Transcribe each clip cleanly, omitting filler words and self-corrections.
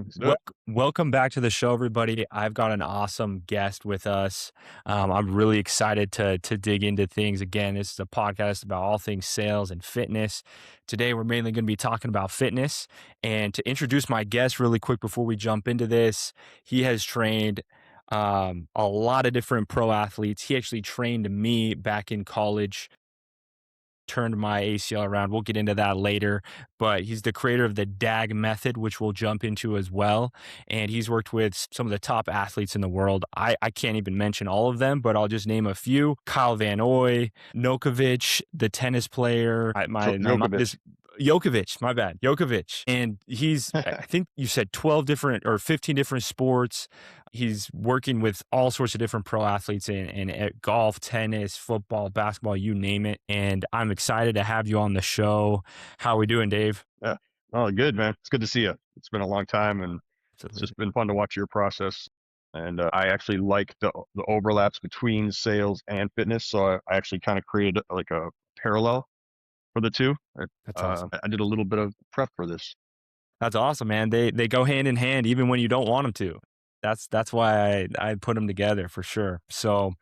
Let's do it. Welcome back to the show, everybody. I've got an awesome guest with us. I'm really excited to dig into things. Again, this is a podcast about all things sales and fitness. Today, we're mainly going to be talking about fitness. And to introduce my guest really quick before we jump into this, he has trained a lot of different pro athletes. He actually trained me back in college, turned my ACL around. We'll get into that later, but he's the creator of the DAG Method, which we'll jump into as well. And he's worked with some of the top athletes in the world. I can't even mention all of them, but I'll just name a few. Kyle Van Oy, Nokovic, the tennis player, Djokovic. Jokovic, my bad, Jokovic. And he's, I think you said 12 different or 15 different sports. He's working with all sorts of different pro athletes in golf, tennis, football, basketball, you name it. And I'm excited to have you on the show. How are we doing, Dave? Yeah. Oh, good, man. It's good to see you. It's been a long time, and it's Absolutely. just been fun to watch your process. And I actually like the overlaps between sales and fitness. So I actually kind of created like a parallel for the two. That's awesome. I did a little bit of prep for this. That's awesome, man. They go hand in hand even when you don't want them to. That's why I put them together for sure. So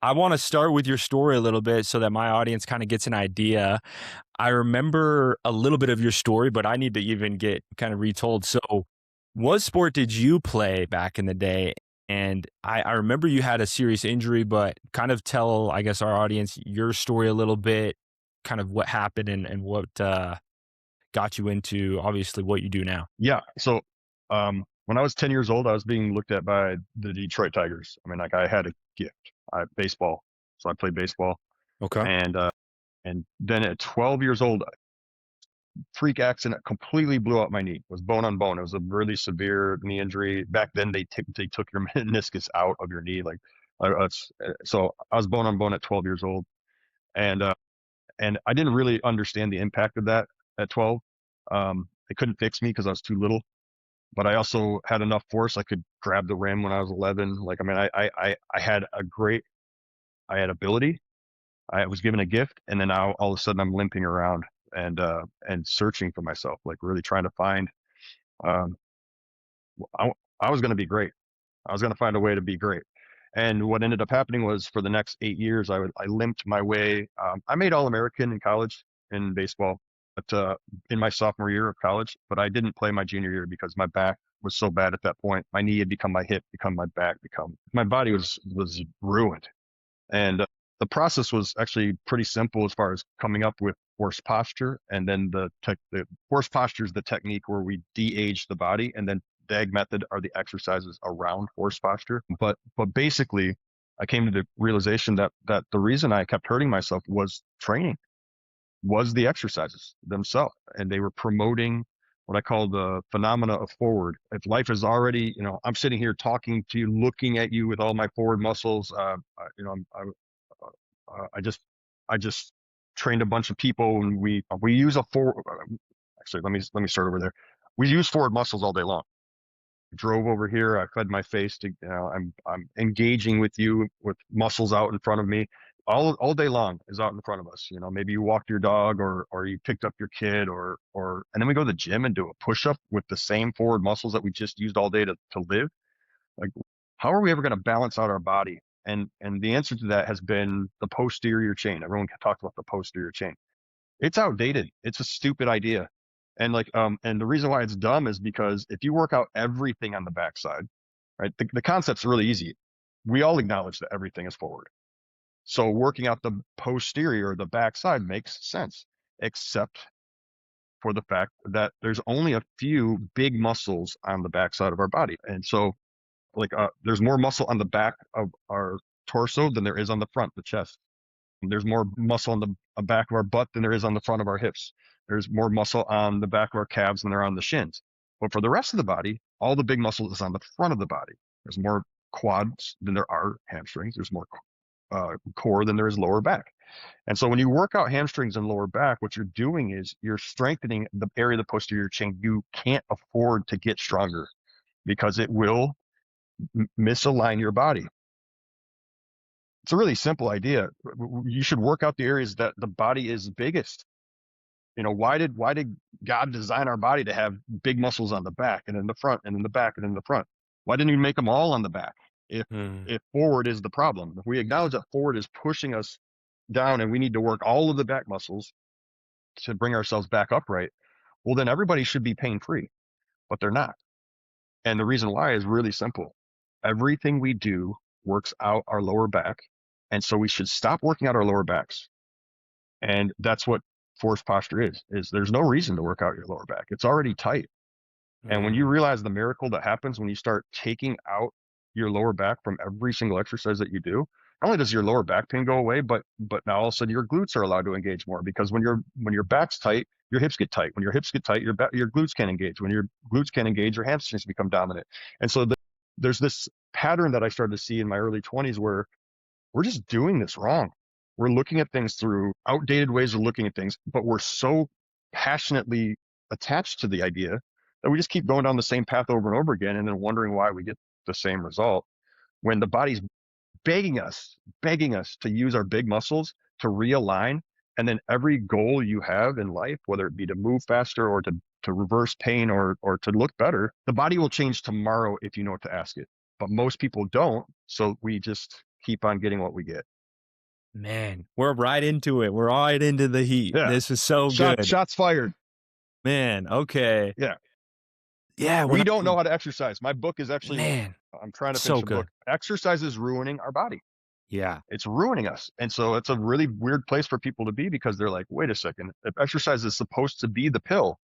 I want to start with your story a little bit so that my audience kind of gets an idea. I remember a little bit of your story, but I need to even get kind of retold. So, what sport did you play back in the day? And I remember you had a serious injury, but kind of tell, I guess, our audience your story a little bit, kind of what happened and what got you into obviously what you do now. Yeah. So when I was 10 years old, I was being looked at by the Detroit Tigers. I mean, like I had a gift. Baseball. So I played baseball. Okay. And then at 12 years old, freak accident completely blew out my knee. It was bone on bone. It was a really severe knee injury. Back then, they took your meniscus out of your knee. So I was bone on bone at 12 years old, and and I didn't really understand the impact of that at 12. They couldn't fix me because I was too little, but I also had enough force. I could grab the rim when I was 11. Like I mean, I had I had ability. I was given a gift, and then now all of a sudden I'm limping around and searching for myself, like really trying to find. Um, I, I was going to be great. I was going to find a way to be great. And what ended up happening was for the next 8 years, I limped my way. I made All American in college in baseball, but in my sophomore year of college, but I didn't play my junior year because my back was so bad at that point. My knee had become my hip, become my back, become my body was ruined. And the process was actually pretty simple as far as coming up with forced posture. And then the forced posture is the technique where we de-age the body. And then DAG method are the exercises around forced posture. But basically, I came to the realization that the reason I kept hurting myself was training, was the exercises themselves. And they were promoting what I call the phenomena of forward. If life is already, I'm sitting here talking to you, looking at you with all my forward muscles. I I just trained a bunch of people, and we use a forward. Actually, let me start over there. We use forward muscles all day long. Drove over here. I fed my face to, I'm engaging with you with muscles out in front of me. All day long is out in front of us. Maybe you walked your dog or you picked up your kid and then we go to the gym and do a push up with the same forward muscles that we just used all day to live. Like, how are we ever going to balance out our body? And the answer to that has been the posterior chain. Everyone talks about the posterior chain. It's outdated. It's a stupid idea. And the reason why it's dumb is because if you work out everything on the backside, right, the concept's really easy. We all acknowledge that everything is forward. So working out the posterior, the backside, makes sense, except for the fact that there's only a few big muscles on the backside of our body. And so there's more muscle on the back of our torso than there is on the front, the chest. There's more muscle on the back of our butt than there is on the front of our hips. There's more muscle on the back of our calves than there are on the shins. But for the rest of the body, all the big muscle is on the front of the body. There's more quads than there are hamstrings. There's more core than there is lower back. And so when you work out hamstrings and lower back, what you're doing is you're strengthening the area of the posterior chain. You can't afford to get stronger because it will misalign your body. It's a really simple idea. You should work out the areas that the body is biggest. Why did God design our body to have big muscles on the back and in the front and in the back and in the front? Why didn't he make them all on the back? If Mm, if forward is the problem, if we acknowledge that forward is pushing us down and we need to work all of the back muscles to bring ourselves back upright, well, then everybody should be pain free, but they're not. And the reason why is really simple. Everything we do works out our lower back. And so we should stop working out our lower backs. And that's what forced posture is there's no reason to work out your lower back. It's already tight. And when you mm. realize the miracle that happens when you start taking out your lower back from every single exercise that you do, not only does your lower back pain go away, but now all of a sudden your glutes are allowed to engage more because when your back's tight, your hips get tight. When your hips get tight, your glutes can't engage. When your glutes can't engage, your hamstrings become dominant. And so there's this pattern that I started to see in my early 20s where we're just doing this wrong. We're looking at things through outdated ways of looking at things, but we're so passionately attached to the idea that we just keep going down the same path over and over again and then wondering why we get the same result when the body's begging us to use our big muscles to realign. And then every goal you have in life, whether it be to move faster or to reverse pain or to look better, the body will change tomorrow if you know what to ask it. But most people don't. So we just keep on getting what we get. Man, we're right into it. We're right into the heat. Yeah. This is so good. Shots fired. Man, okay. Yeah. Yeah, when We I don't know how to exercise. My book is actually, man, I'm trying to so finish a good. book. Exercise is ruining our body. Yeah, It's ruining us. And so it's a really weird place for people to be because they're like, wait a second, if exercise is supposed to be the pill,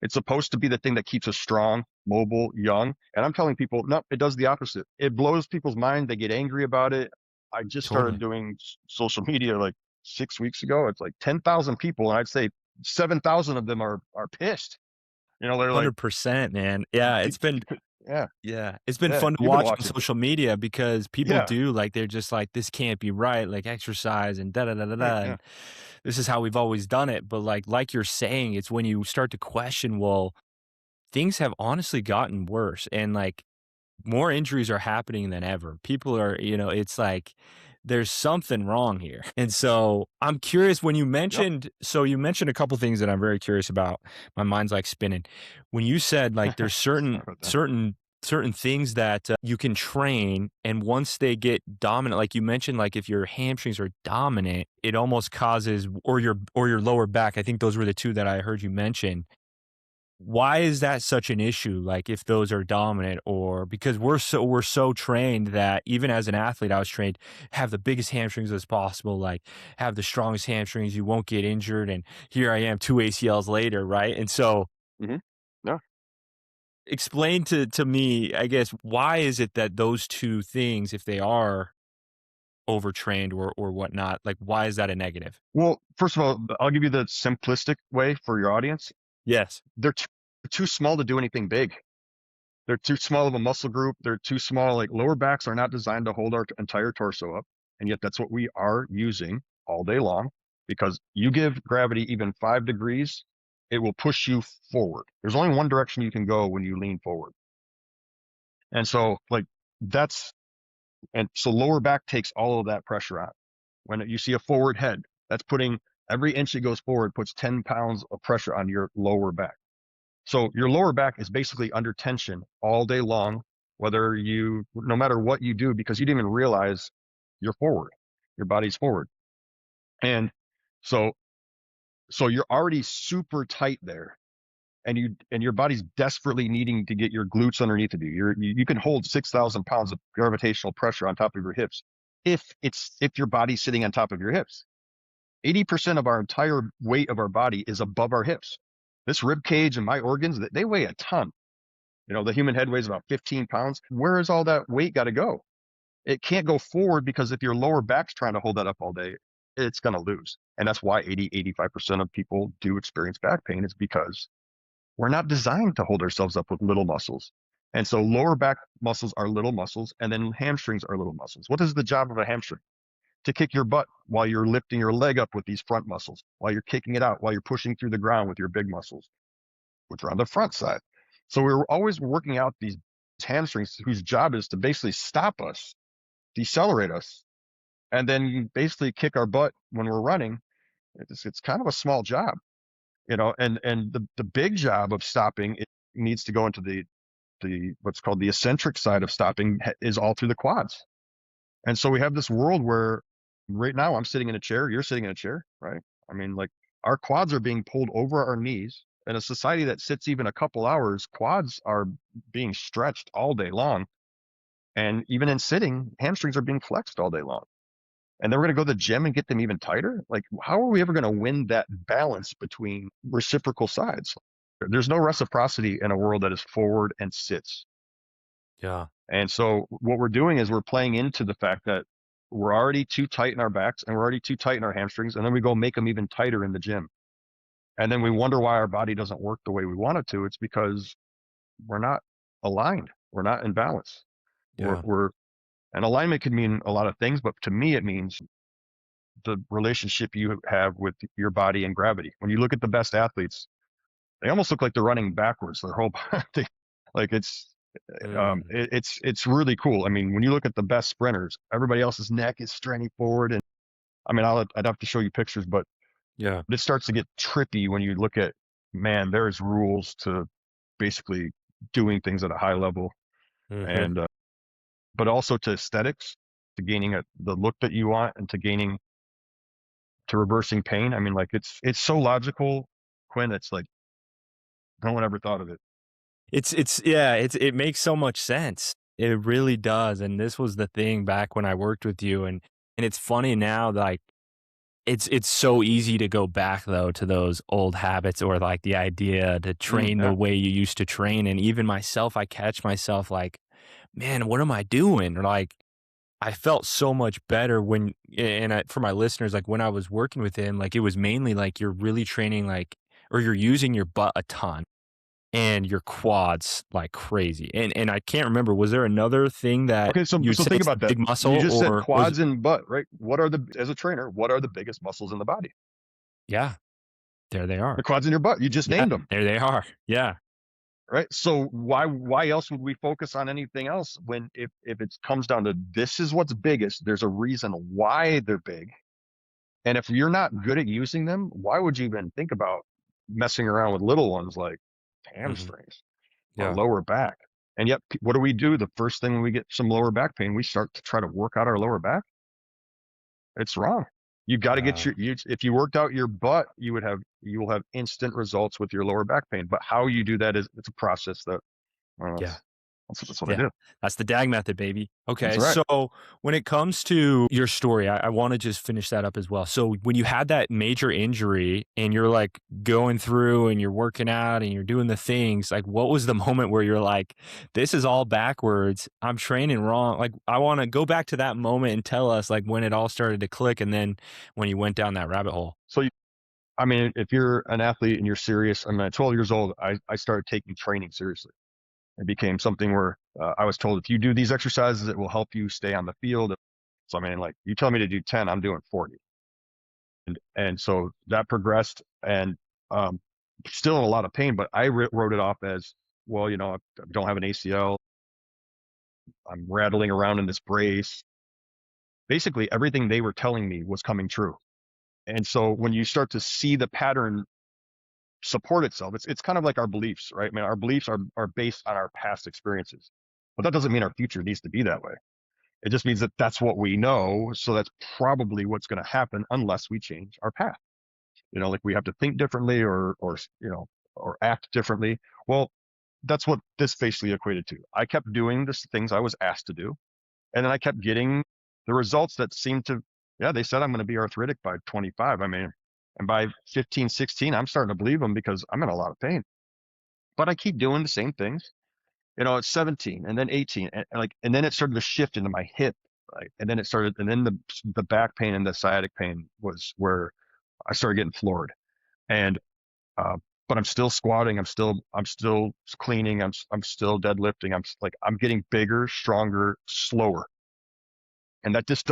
it's supposed to be the thing that keeps us strong, mobile, young. And I'm telling people, no, it does the opposite. It blows people's mind. They get angry about it. I just started totally. doing social media like 6 weeks ago. It's like 10,000 people. And I'd say 7,000 of them are pissed. They're like, 100%, man. Yeah, yeah, it's been yeah, fun to you've been watch on watching. social media because people Yeah, do like they're just like, "This can't be right," like, exercise and da da da da right. da, Yeah. and this is how we've always done it, but like you're saying, it's when you start to question, well, things have honestly gotten worse, and, like, more injuries are happening than ever. People are, it's like there's something wrong here. And so I'm curious when Yep. you mentioned a couple things that I'm very curious about. My mind's like spinning. When you said like there's Sorry certain about that. certain things that you can train and once they get dominant like you mentioned like if your hamstrings are dominant it almost causes or your lower back. I think those were the two that I heard you mention why is that such an issue? Like if those are dominant or because we're so trained that even as an athlete, I was trained have the biggest hamstrings as possible, like have the strongest hamstrings, you won't get injured. And here I am 2 ACLs later, right? And so Hmm. Yeah. explain to me, I guess, why is it that those two things, if they are overtrained or whatnot, like why is that a negative? Well, first of all, I'll give you the simplistic way for your audience. Yes. They're too small to do anything big. They're too small of a muscle group. They're too small. Like lower backs are not designed to hold our entire torso up. And yet that's what we are using all day long because you give gravity even 5 degrees, it will push you forward. There's only one direction you can go when you lean forward. And so like that's, and so lower back takes all of that pressure on. When you see a forward head, that's putting every inch it goes forward puts 10 pounds of pressure on your lower back. So your lower back is basically under tension all day long, no matter what you do, because you didn't even realize you're forward, your body's forward. And so, so you're already super tight there and your body's desperately needing to get your glutes underneath of you. You can hold 6,000 pounds of gravitational pressure on top of your hips if your body's sitting on top of your hips. 80% of our entire weight of our body is above our hips. This rib cage and my organs, they weigh a ton. The human head weighs about 15 pounds. Where is all that weight got to go? It can't go forward because if your lower back's trying to hold that up all day, it's going to lose. And that's why 85% of people do experience back pain is because we're not designed to hold ourselves up with little muscles. And so lower back muscles are little muscles and then hamstrings are little muscles. What is the job of a hamstring? To kick your butt while you're lifting your leg up with these front muscles, while you're kicking it out, while you're pushing through the ground with your big muscles, which are on the front side. So we're always working out these hamstrings whose job is to basically stop us, decelerate us, and then basically kick our butt when we're running. It's kind of a small job. And the big job of stopping, it needs to go into the what's called the eccentric side of stopping, is all through the quads. And so we have this world where right now I'm sitting in a chair, you're sitting in a chair, right? I mean, like, our quads are being pulled over our knees. In a society that sits even a couple hours, quads are being stretched all day long. And even in sitting, hamstrings are being flexed all day long. And then we're going to go to the gym and get them even tighter. Like, how are we ever going to win that balance between reciprocal sides? There's no reciprocity in a world that is forward and sits. Yeah. And so what we're doing is we're playing into the fact that we're already too tight in our backs and we're already too tight in our hamstrings. And then we go make them even tighter in the gym. And then we wonder why our body doesn't work the way we want it to. It's because we're not aligned. We're not in balance. Yeah. And alignment can mean a lot of things, but to me, it means the relationship you have with your body and gravity. When you look at the best athletes, they almost look like they're running backwards. Their whole body, like Mm. it's really cool. I mean, when you look at the best sprinters, everybody else's neck is straining forward, and I mean, I'd have to show you pictures, but Yeah. it starts to get trippy when you look at, man, there's rules to basically doing things at a high level, Hmm. and but also to aesthetics, to gaining the look that you want, and to reversing pain. I mean, like, it's so logical, Quinn. It's like no one ever thought of it. It's yeah, it makes so much sense. It really does, and this was the thing back when I worked with you, and it's funny now, like, it's so easy to go back, though, to those old habits or, like, the idea to train the Yeah. way you used to train, and even myself, I catch myself like, "Man, what am I doing?" Or, like, I felt so much better when and I for my listeners, like, when I was working with him, like, it was mainly, like, you're really training, like or you're using your butt a ton and your quads like crazy. And I can't remember, was there another thing that Okay, so you'd so say think it's the about that. big You muscle, just said or was it? quads and butt, right? What are the As a trainer, what are the biggest muscles in the body? Yeah, there they The are. quads in your butt. You just Yeah, named them, there they are. Yeah, right? So why else would we focus on anything else when if it comes down to this is what's biggest, there's a reason why they're big. And if you're not good at using them, why would you even think about messing around with little ones like mhm, hamstrings or yeah, lower back? And yet, what do? The first thing when we get some lower back pain, we start to try to work out our lower back. It's wrong. You got to get yeah, if you worked out your butt, you will have instant results with your lower back pain. But how you do that is it's a process that, well, yeah. that's what I Yeah, do. that's the DAG method, baby. That's Okay, right. so when it comes to your story, I wanna just finish that up as well. So when you had that major injury and you're, like, going through and you're working out and you're doing the things, like, what was the moment where you're like, "This is all backwards. I'm training wrong." Like, I wanna go back to that moment and tell us, like, when it all started to click and then when you went down that rabbit hole. So, I mean, if you're an athlete and you're serious, I mean, at 12 years old, I started taking training seriously. It became something where I was told, if you do these exercises, it will help you stay on the field. So, I mean, like, you tell me to do 10, I'm doing 40. And so that progressed, and um, still in a lot of pain, but I wrote it off as, well, I don't have an ACL. I'm rattling around in this brace. Basically, everything they were telling me was coming true. And so when you start to see the pattern support itself, it's kind of like our beliefs, right? I mean, our beliefs are based on our past experiences, but that doesn't mean our future needs to be that way. It just means that that's what we know. So that's probably what's going to happen unless we change our path. Like, we have to think differently, or act differently. Well, that's what this basically equated to. I kept doing the things I was asked to do, and then I kept getting the results that seemed to, yeah, they said I'm going to be arthritic by 25. I mean, and by 15, 16, I'm starting to believe them because I'm in a lot of pain. But I keep doing the same things. It's 17 and then 18, and then it started to shift into my hip, right? And then the back pain and the sciatic pain was where I started getting floored. And uh, but I'm still squatting. I'm still cleaning. I'm still deadlifting. I'm getting bigger, stronger, slower. And that just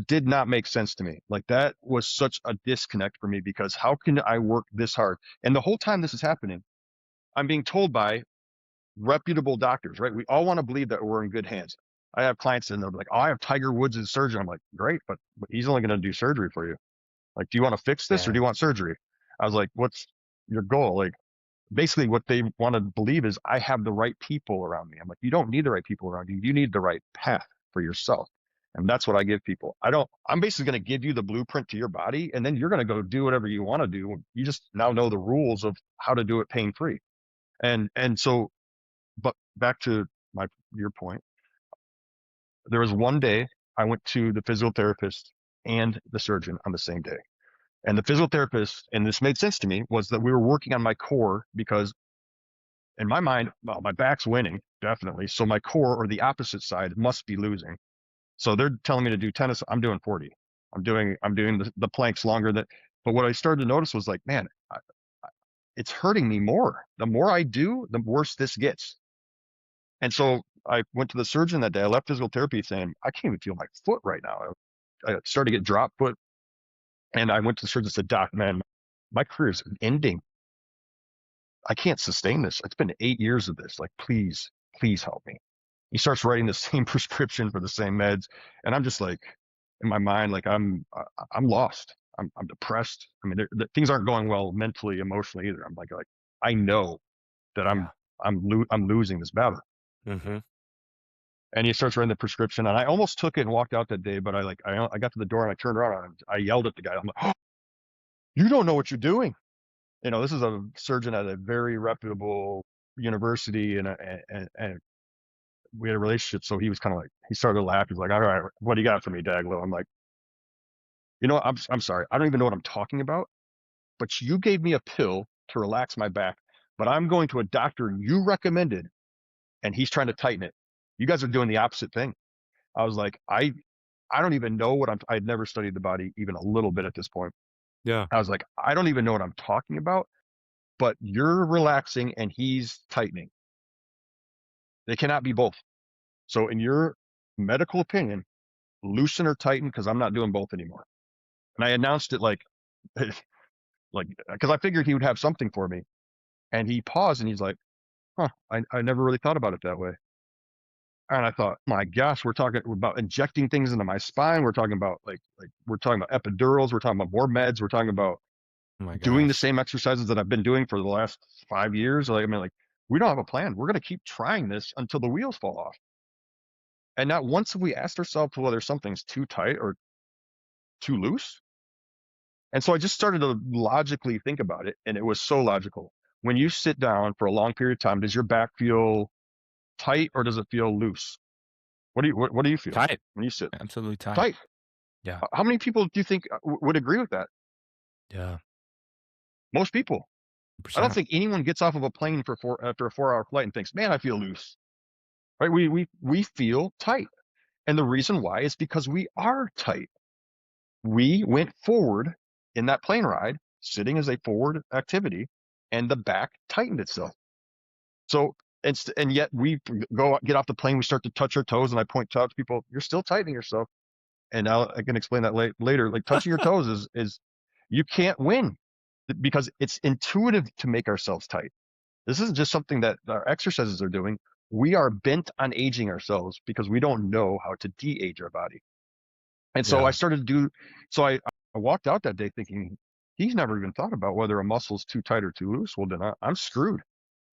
did not make sense to me. Like, that was such a disconnect for me, because how can I work this hard? And the whole time this is happening, I'm being told by reputable doctors, right? We all want to believe that we're in good hands. I have clients and they're like, "Oh, I have Tiger Woods as a surgeon." I'm like, "Great, but he's only going to do surgery for you. Like, do you want to fix this or do Yeah. you want surgery?" I was like, "What's?" your goal. Like basically what they want to believe is I have the right people around me. I'm like, you don't need the right people around you. You need the right path for yourself. And that's what I give people. I'm basically going to give you the blueprint to your body, and then you're going to go do whatever you want to do. You just now know the rules of how to do it pain free. And so, but back to your point, there was one day I went to the physical therapist and the surgeon on the same day. And the physical therapist, and this made sense to me, was that we were working on my core because in my mind, well, my back's winning, definitely. So my core or the opposite side must be losing. So they're telling me to do tennis. I'm doing 40. I'm doing the planks longer than, but what I started to notice was like, man, it's hurting me more. The more I do, the worse this gets. And so I went to the surgeon that day. I left physical therapy saying, I can't even feel my foot right now. I started to get drop foot. And I went to the surgeon and said, Doc, man, my career is ending. I can't sustain this. It's been 8 years of this. Like, please, please help me. He starts writing the same prescription for the same meds. And I'm just like, in my mind, like I'm lost. I'm depressed. I mean, things aren't going well mentally, emotionally either. I'm like, I know that Yeah. I'm losing this battle. Mm-hmm. And he starts writing the prescription, and I almost took it and walked out that day, but I got to the door and I turned around and I yelled at the guy. I'm like, oh, you don't know what you're doing. This is a surgeon at a very reputable university, and we had a relationship. So he was kind of like, he started to laugh. He's like, all right, what do you got for me, Daglow? I'm like, I'm sorry. I don't even know what I'm talking about, but you gave me a pill to relax my back, but I'm going to a doctor you recommended and he's trying to tighten it. You guys are doing the opposite thing. I was like, I don't even know what I'd never studied the body even a little bit at this point. Yeah. I was like, I don't even know what I'm talking about, but you're relaxing and he's tightening. They cannot be both. So in your medical opinion, loosen or tighten, because I'm not doing both anymore. And I announced it like, because I figured he would have something for me. And he paused and he's like, huh, I never really thought about it that way. And I thought, my gosh, we're talking about injecting things into my spine. We're talking about like we're talking about epidurals. We're talking about more meds. We're talking about Oh my doing the gosh. same exercises that I've been doing for the last 5 years. Like, I mean, like we don't have a plan. We're going to keep trying this until the wheels fall off. And not once have we asked ourselves whether something's too tight or too loose. And so I just started to logically think about it. And it was so logical. When you sit down for a long period of time, does your back feel tight or does it feel loose? What do you feel Tight. when you sit? Absolutely tight. Tight. Yeah. How many people do you think would agree with that? Yeah. Most people. I don't 100%. think anyone gets off of a plane after a 4 hour flight and thinks, "Man, I feel loose." Right? We feel tight, and the reason why is because we are tight. We went forward in that plane ride, sitting as a forward activity, and the back tightened itself. So and yet we go get off the plane, we start to touch our toes, and I point out to people, "You're still tightening yourself." And now I can explain that later. Like touching your toes is you can't win because it's intuitive to make ourselves tight. This isn't just something that our exercises are doing. We are bent on aging ourselves because we don't know how to de-age our body. And so I Yeah. started to do, so I walked out that day thinking, he's never even thought about whether a muscle's too tight or too loose. Well, then I'm screwed.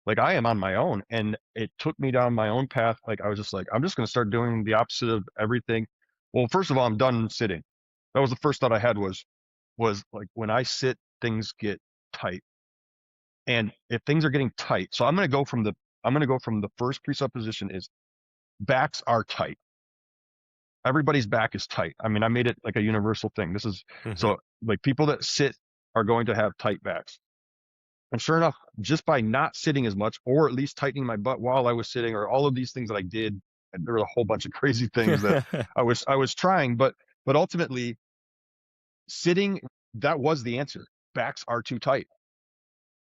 Like I am on my own. And it took me down my own path. Like I was just like, I'm just going to start doing the opposite of everything. Well, first of all, I'm done sitting. That was the first thought I had was like when I sit, things get tight. And if things are getting tight, so I'm going to go from the first presupposition is backs are tight. Everybody's back is tight. I mean, I made it like a universal thing. This is Mm-hmm. so like people that sit are going to have tight backs. And sure enough, just by not sitting as much, or at least tightening my butt while I was sitting, or all of these things that I did, and there were a whole bunch of crazy things that I was trying, but ultimately sitting, that was the answer. Backs are too tight.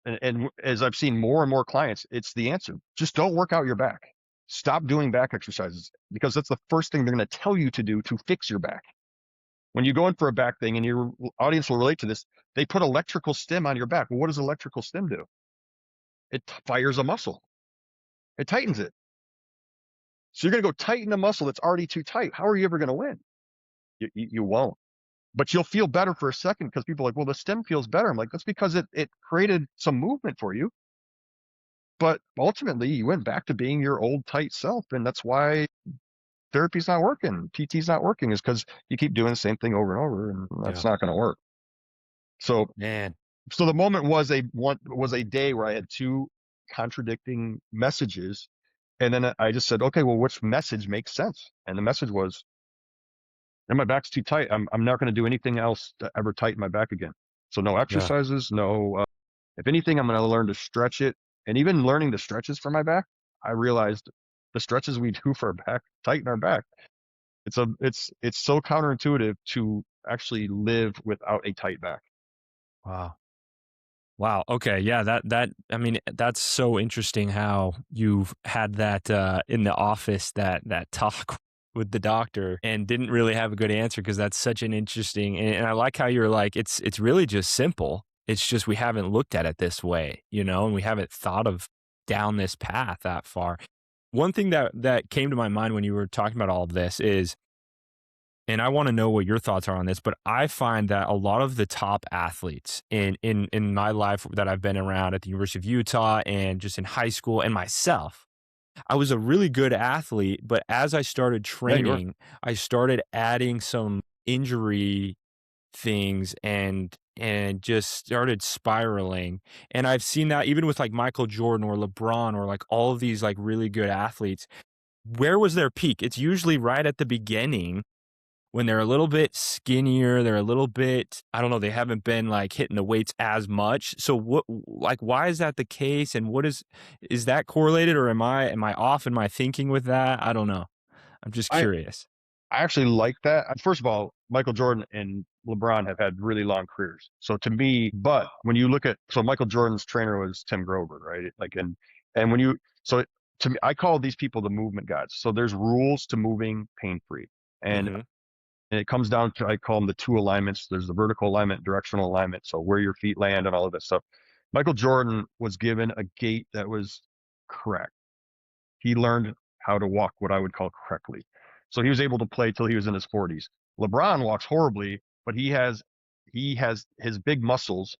And as I've seen more and more clients, it's the answer. Just don't work out your back. Stop doing back exercises because that's the first thing they're going to tell you to do to fix your back. When you go in for a back thing, and your audience will relate to this, they put electrical stim on your back. Well, what does electrical stim do? It fires a muscle. It tightens it. So you're going to go tighten a muscle that's already too tight. How are you ever going to win? You won't. but you'll feel better for a second because people are like, well, the stem feels better. I'm like, that's because it created some movement for you. But ultimately, you went back to being your old tight self. And that's why therapy's not working. PT's not working is because you keep doing the same thing over and over, and that's Yeah. not going to work. So, Man. so the moment was a day where I had two contradicting messages. And then I just said, okay, well, which message makes sense? And the message was, and my back's too tight. I'm not going to do anything else to ever tighten my back again. So no Yeah. exercises, no. If anything, I'm going to learn to stretch it. And even learning the stretches for my back, I realized the stretches we do for our back tighten our back. It's so counterintuitive to actually live without a tight back. Wow. Wow. Okay. Yeah. I mean, that's so interesting how you've had that in the office, that talk with the doctor and didn't really have a good answer because that's such an interesting, and I like how you're like, it's really just simple. It's just we haven't looked at it this way, and we haven't thought of down this path that far. One thing that came to my mind when you were talking about all of this is, and I want to know what your thoughts are on this, but I find that a lot of the top athletes in my life that I've been around at the University of Utah and just in high school and myself, I was a really good athlete, but as I started Yeah, you are. training, I started adding some injury things and just started spiraling. And I've seen that even with like Michael Jordan or LeBron or like all of these like really good athletes. Where was their peak? It's usually right at the beginning when they're a little bit skinnier, they're a little bit, I don't know, they haven't been like hitting the weights as much. So why is that the case? And is that correlated, or am I off in my thinking with that? I don't know. I'm just I curious. I actually like that. First of all, Michael Jordan and LeBron have had really long careers. So to me, but when you look at, so Michael Jordan's trainer was Tim Grover, right? Like, and when you, so to me, I call these people the movement gods. So there's rules to moving pain free. And, Mhm. and it comes down to, I call them the two alignments. There's the vertical alignment, directional alignment. So where your feet land and all of that stuff. Michael Jordan was given a gait that was correct. He learned how to walk what I would call correctly. So he was able to play till he was in his 40s. LeBron walks horribly, but he has his big muscles.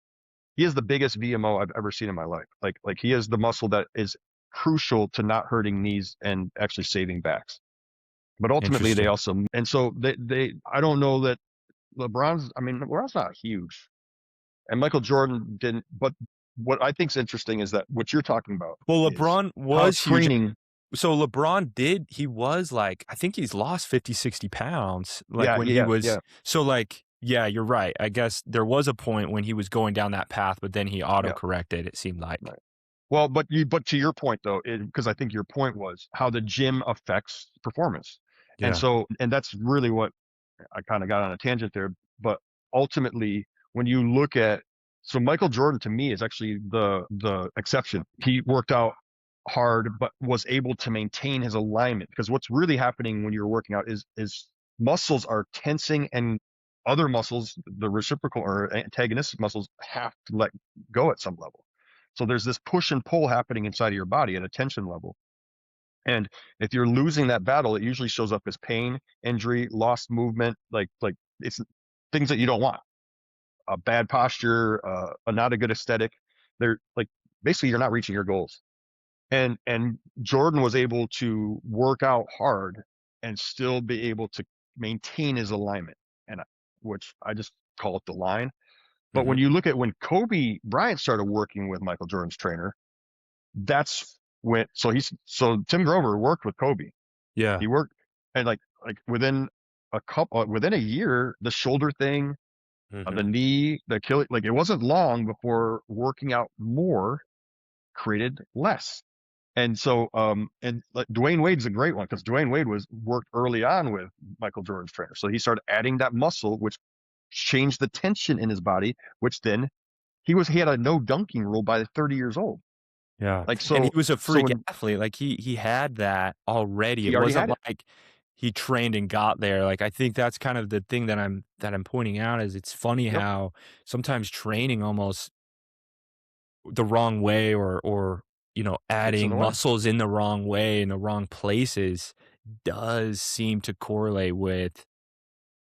He has the biggest VMO I've ever seen in my life. Like he has the muscle that is crucial to not hurting knees and actually saving backs. But ultimately they Interesting. also, and so they I don't know that LeBron's not huge. And Michael Jordan didn't, but what I think is interesting is that what you're talking about Well, is LeBron how was huge. training. So he was like, I think he's lost 50, 60 pounds, like Yeah, when he he has. was, Yeah. so like, yeah, you're right. I guess there was a point when he was going down that path, but then he auto Yeah. corrected, it seemed like. Right. Well, but to your point though, because I think your point was how the gym affects performance. And Yeah. so, and that's really what I kind of got on a tangent there. But ultimately, when you look at, so Michael Jordan to me is actually the exception. He worked out hard, but was able to maintain his alignment, because what's really happening when you're working out is muscles are tensing, and other muscles, the reciprocal or antagonistic muscles, have to let go at some level. So there's this push and pull happening inside of your body at a tension level. And if you're losing that battle, it usually shows up as pain, injury, lost movement, like it's things that you don't want. A bad posture, a not a good aesthetic. They're like basically you're not reaching your goals. And Jordan was able to work out hard and still be able to maintain his alignment, and which I just call it the line. But when Mhm. you look at when Kobe Bryant started working with Michael Jordan's trainer, that's when, so Tim Grover worked with Kobe. Yeah. He worked, and like within a year, the shoulder thing, the Mhm. knee, the Achilles, like it wasn't long before working out more created less. And so, and like Dwayne Wade's a great one, because Dwayne Wade was worked early on with Michael Jordan's trainer. So he started adding that muscle, which changed the tension in his body, which then he had a no dunking rule by 30 years old. Yeah, Like, and he so, was a so freak when athlete, like, he had that already. he It already wasn't had it. like he trained and got there, like, I think that's kind of the thing that I'm pointing out is it's funny Yep. how sometimes training almost the wrong way or, Gets in adding the way. muscles in the wrong way, in the wrong places does seem to correlate with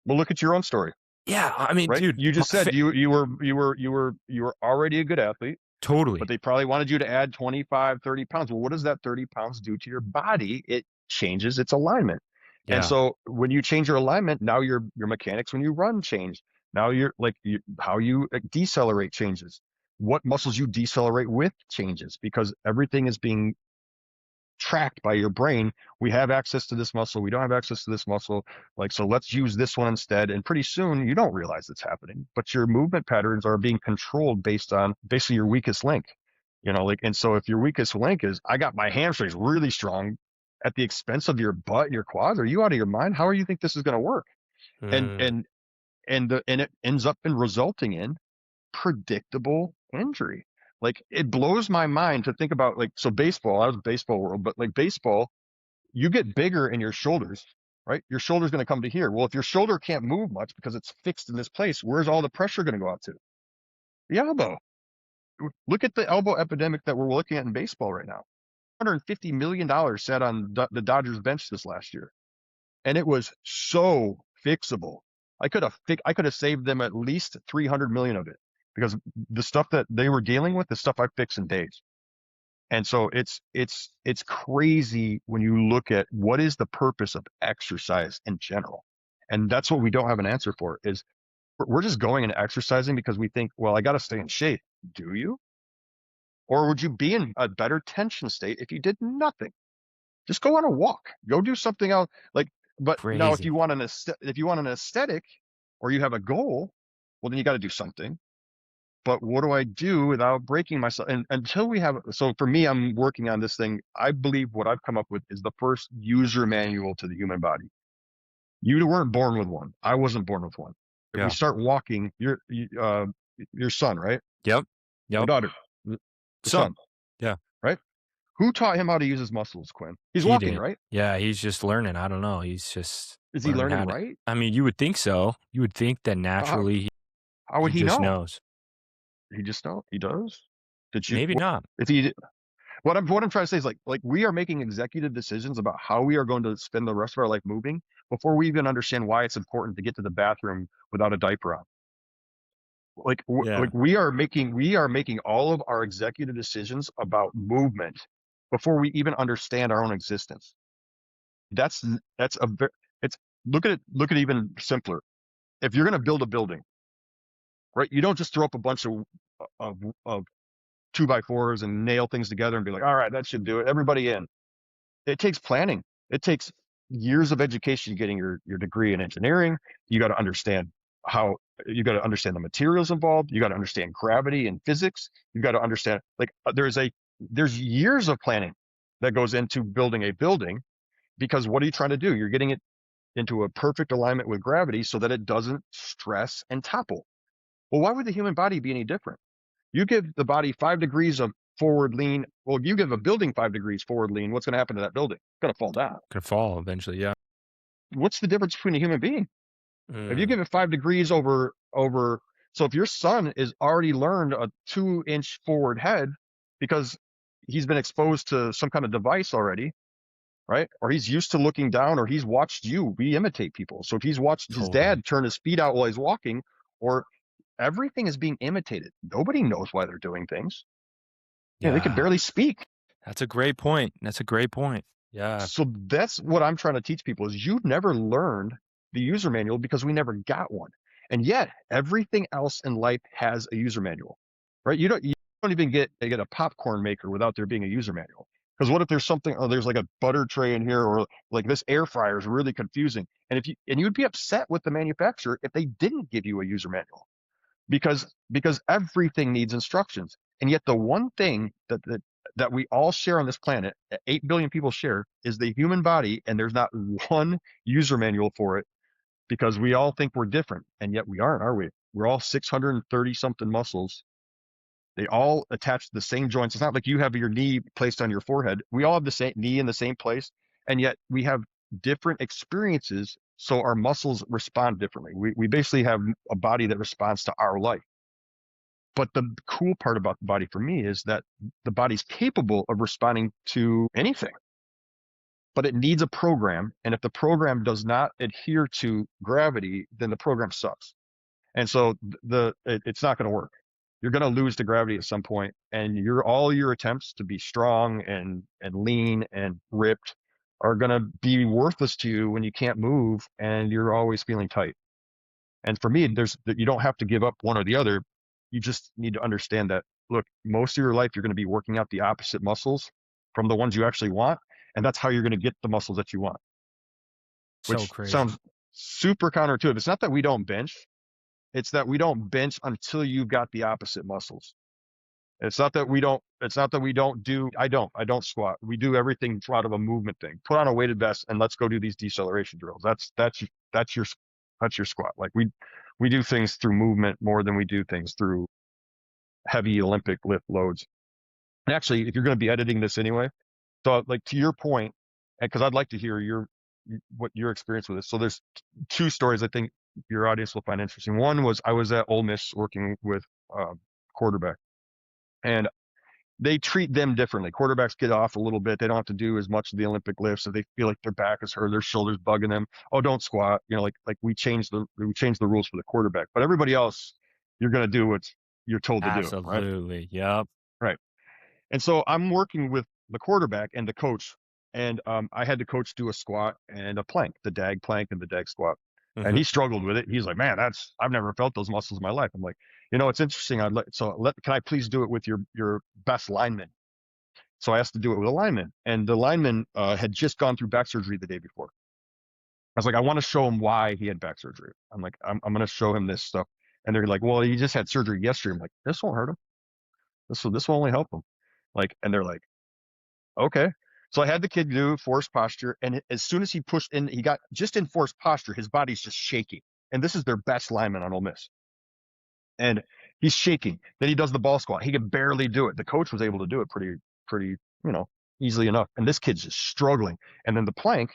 Well, look at your own story. Yeah, I mean, right? dude, You my just said you were already a good athlete, but totally. they probably wanted you to add 25, 30 pounds. Well, what does that 30 pounds do to your body? It changes its alignment. And Yeah. so when you change your alignment, now your mechanics when you run change. Now you're like how you decelerate changes. What muscles you decelerate with changes because everything is being tracked by your brain. We have access to this muscle. We don't have access to this muscle. Like, so let's use this one instead. And pretty soon you don't realize it's happening, but your movement patterns are being controlled based on basically your weakest link, like, and so if your weakest link is, I got my hamstrings really strong at the expense of your butt and your quads, are you out of your mind? How do you think this is going to work? And, Mm, and, and it ends up in resulting in predictable injury. Like it blows my mind to think about like, so baseball, I was baseball world, but like baseball, you get bigger in your shoulders, right? Your shoulder's going to come to here. Well, if your shoulder can't move much because it's fixed in this place, where's all the pressure going to go out to? The elbow. Look at the elbow epidemic that we're looking at in baseball right now. $150 million sat on the Dodgers bench this last year. And it was so fixable. I could have saved them at least 300 million of it because the stuff that they were dealing with, the stuff I fix in days. And so it's crazy when you look at what is the purpose of exercise in general. And that's what we don't have an answer for is we're just going and exercising because we think, well, I got to stay in shape. Do you? Or would you be in a better tension state if you did nothing? Just go on a walk. Go do something else. Like, but now if you crazy. want if you want an aesthetic or you have a goal, well, then you got to do something. But what do I do without breaking myself? And until we have, so for me, I'm working on this thing. I believe what I've come up with is the first user manual to the human body. You weren't born with one. I wasn't born with one. If we Yeah. start walking, your son, right? Yep. Or Yep. daughter, the Son. son, Yeah. right? Who taught him how to use his muscles, Quinn? He's He walking, did. right? Yeah, he's just learning. I don't know. He's just Is he learning learning how to. right? I mean, you would think so. You would think that How, naturally how he would he just know? knows. He just know. He does. Did you? Maybe What, not. if he? What I'm trying to say is like we are making executive decisions about how we are going to spend the rest of our life moving before we even understand why it's important to get to the bathroom without a diaper on. Yeah. Like we are making all of our executive decisions about movement before we even understand our own existence. That's that's a very it's look at even simpler. If you're going to build a building, right? You don't just throw up a bunch of two by fours and nail things together and be like, all right, that should do it. Everybody in. It takes planning. It takes years of education getting your degree in engineering. You got to understand how you got to understand the materials involved. You got to understand gravity and physics. You got to understand like there's years of planning that goes into building a building because what are you trying to do? You're getting it into a perfect alignment with gravity so that it doesn't stress and topple. Well, why would the human body be any different? You give the body 5 degrees of forward lean. Well, you give a building 5 degrees forward lean. What's going to happen to that building? It's going to fall down. Could fall eventually. Yeah. What's the difference between a human being? If you Mm, give it 5 degrees so if your son is already learned a 2 inch forward head because he's been exposed to some kind of device already, right? Or he's used to looking down, or he's watched you. We imitate people. So if he's watched his totally. dad turn his feet out while he's walking, or everything is being imitated. Nobody knows why they're doing things. They can Yeah. barely speak. That's a great point. That's a great point. Yeah. So that's what I'm trying to teach people is you've never learned the user manual because we never got one. And yet everything else in life has a user manual, right? You don't even get a popcorn maker without there being a user manual. Because what if there's something, oh, there's like a butter tray in here, or like this air fryer is really confusing. And you'd be upset with the manufacturer if they didn't give you a user manual because everything needs instructions. And yet the one thing that we all share on this planet, 8 billion people share, is the human body, and there's not one user manual for it because we all think we're different, and yet we aren't, are we? We're all 630 something muscles. They all attach to the same joints. It's not like you have your knee placed on your forehead. We all have the same knee in the same place, and yet we have different experiences, so our muscles respond differently. We basically have a body that responds to our life. But the cool part about the body for me is that the body's capable of responding to anything, but it needs a program. And if the program does not adhere to gravity, then the program sucks. And so it's not going to work. You're going to lose to gravity at some point, and all your attempts to be strong and lean and ripped are going to be worthless to you when you can't move and you're always feeling tight. And for me, you don't have to give up one or the other. You just need to understand that, look, most of your life, you're going to be working out the opposite muscles from the ones you actually want. And that's how you're going to get the muscles that you want, So which crazy. sounds super counterintuitive. It's not that we don't bench. It's that we don't bench until you've got the opposite muscles. It's not that we don't do, I don't squat. We do everything out of a movement thing. Put on a weighted vest and let's go do these deceleration drills. That's your, that's your squat. Like we do things through movement more than we do things through heavy Olympic lift loads. And actually, if you're going to be editing this anyway, so like to your point, and because I'd like to hear what your experience with this. So there's two stories I think your audience will find interesting. One was I was at Ole Miss working with quarterback, and they treat them differently. Quarterbacks get off a little bit. They don't have to do as much of the Olympic lifts. So they feel like their back is hurt, their shoulders bugging them. Oh, don't squat. You know, like we changed the rules for the quarterback, but everybody else, you're going to do what you're told to do, right? Absolutely. Yep. Right. And so I'm working with the quarterback and the coach, and I had the coach do a squat and a plank, the DAG plank and the DAG squat. And Hmm. he struggled with it. He's like, man, I've never felt those muscles in my life. I'm like, it's interesting. Can I please do it with your best lineman? So I asked to do it with a lineman, and the lineman had just gone through back surgery the day before. I was like, I want to show him why he had back surgery. I'm like, I'm going to show him this stuff. And they're like, well, he just had surgery yesterday. I'm like, this won't hurt him. This will only help him. And they're like, okay. So I had the kid do forced posture, and as soon as he pushed in, he got just in forced posture, his body's just shaking. And this is their best lineman on Ole Miss. And he's shaking. Then he does the ball squat. He could barely do it. The coach was able to do it pretty, easily enough. And this kid's just struggling. And then the plank,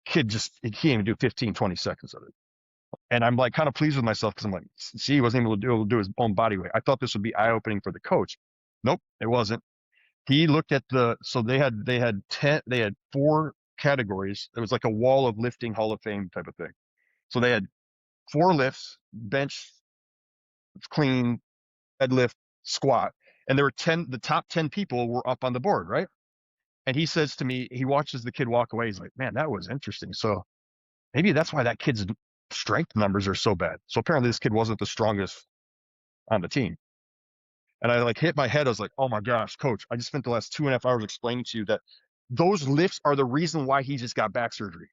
he can't even do 15, 20 seconds of it. And I'm like kind of pleased with myself because I'm like, see, he wasn't able to do his own body weight. I thought this would be eye opening for the coach. Nope, it wasn't. He looked at so they had four categories. It was like a wall of lifting Hall of Fame type of thing. So they had four lifts: bench, clean, deadlift, squat. And there were the top 10 people were up on the board, right? And he says to me, he watches the kid walk away. He's like, man, that was interesting. So maybe that's why that kid's strength numbers are so bad. So apparently this kid wasn't the strongest on the team. And I like hit my head. I was like, oh my gosh, coach, I just spent the last 2.5 hours explaining to you that those lifts are the reason why he just got back surgery.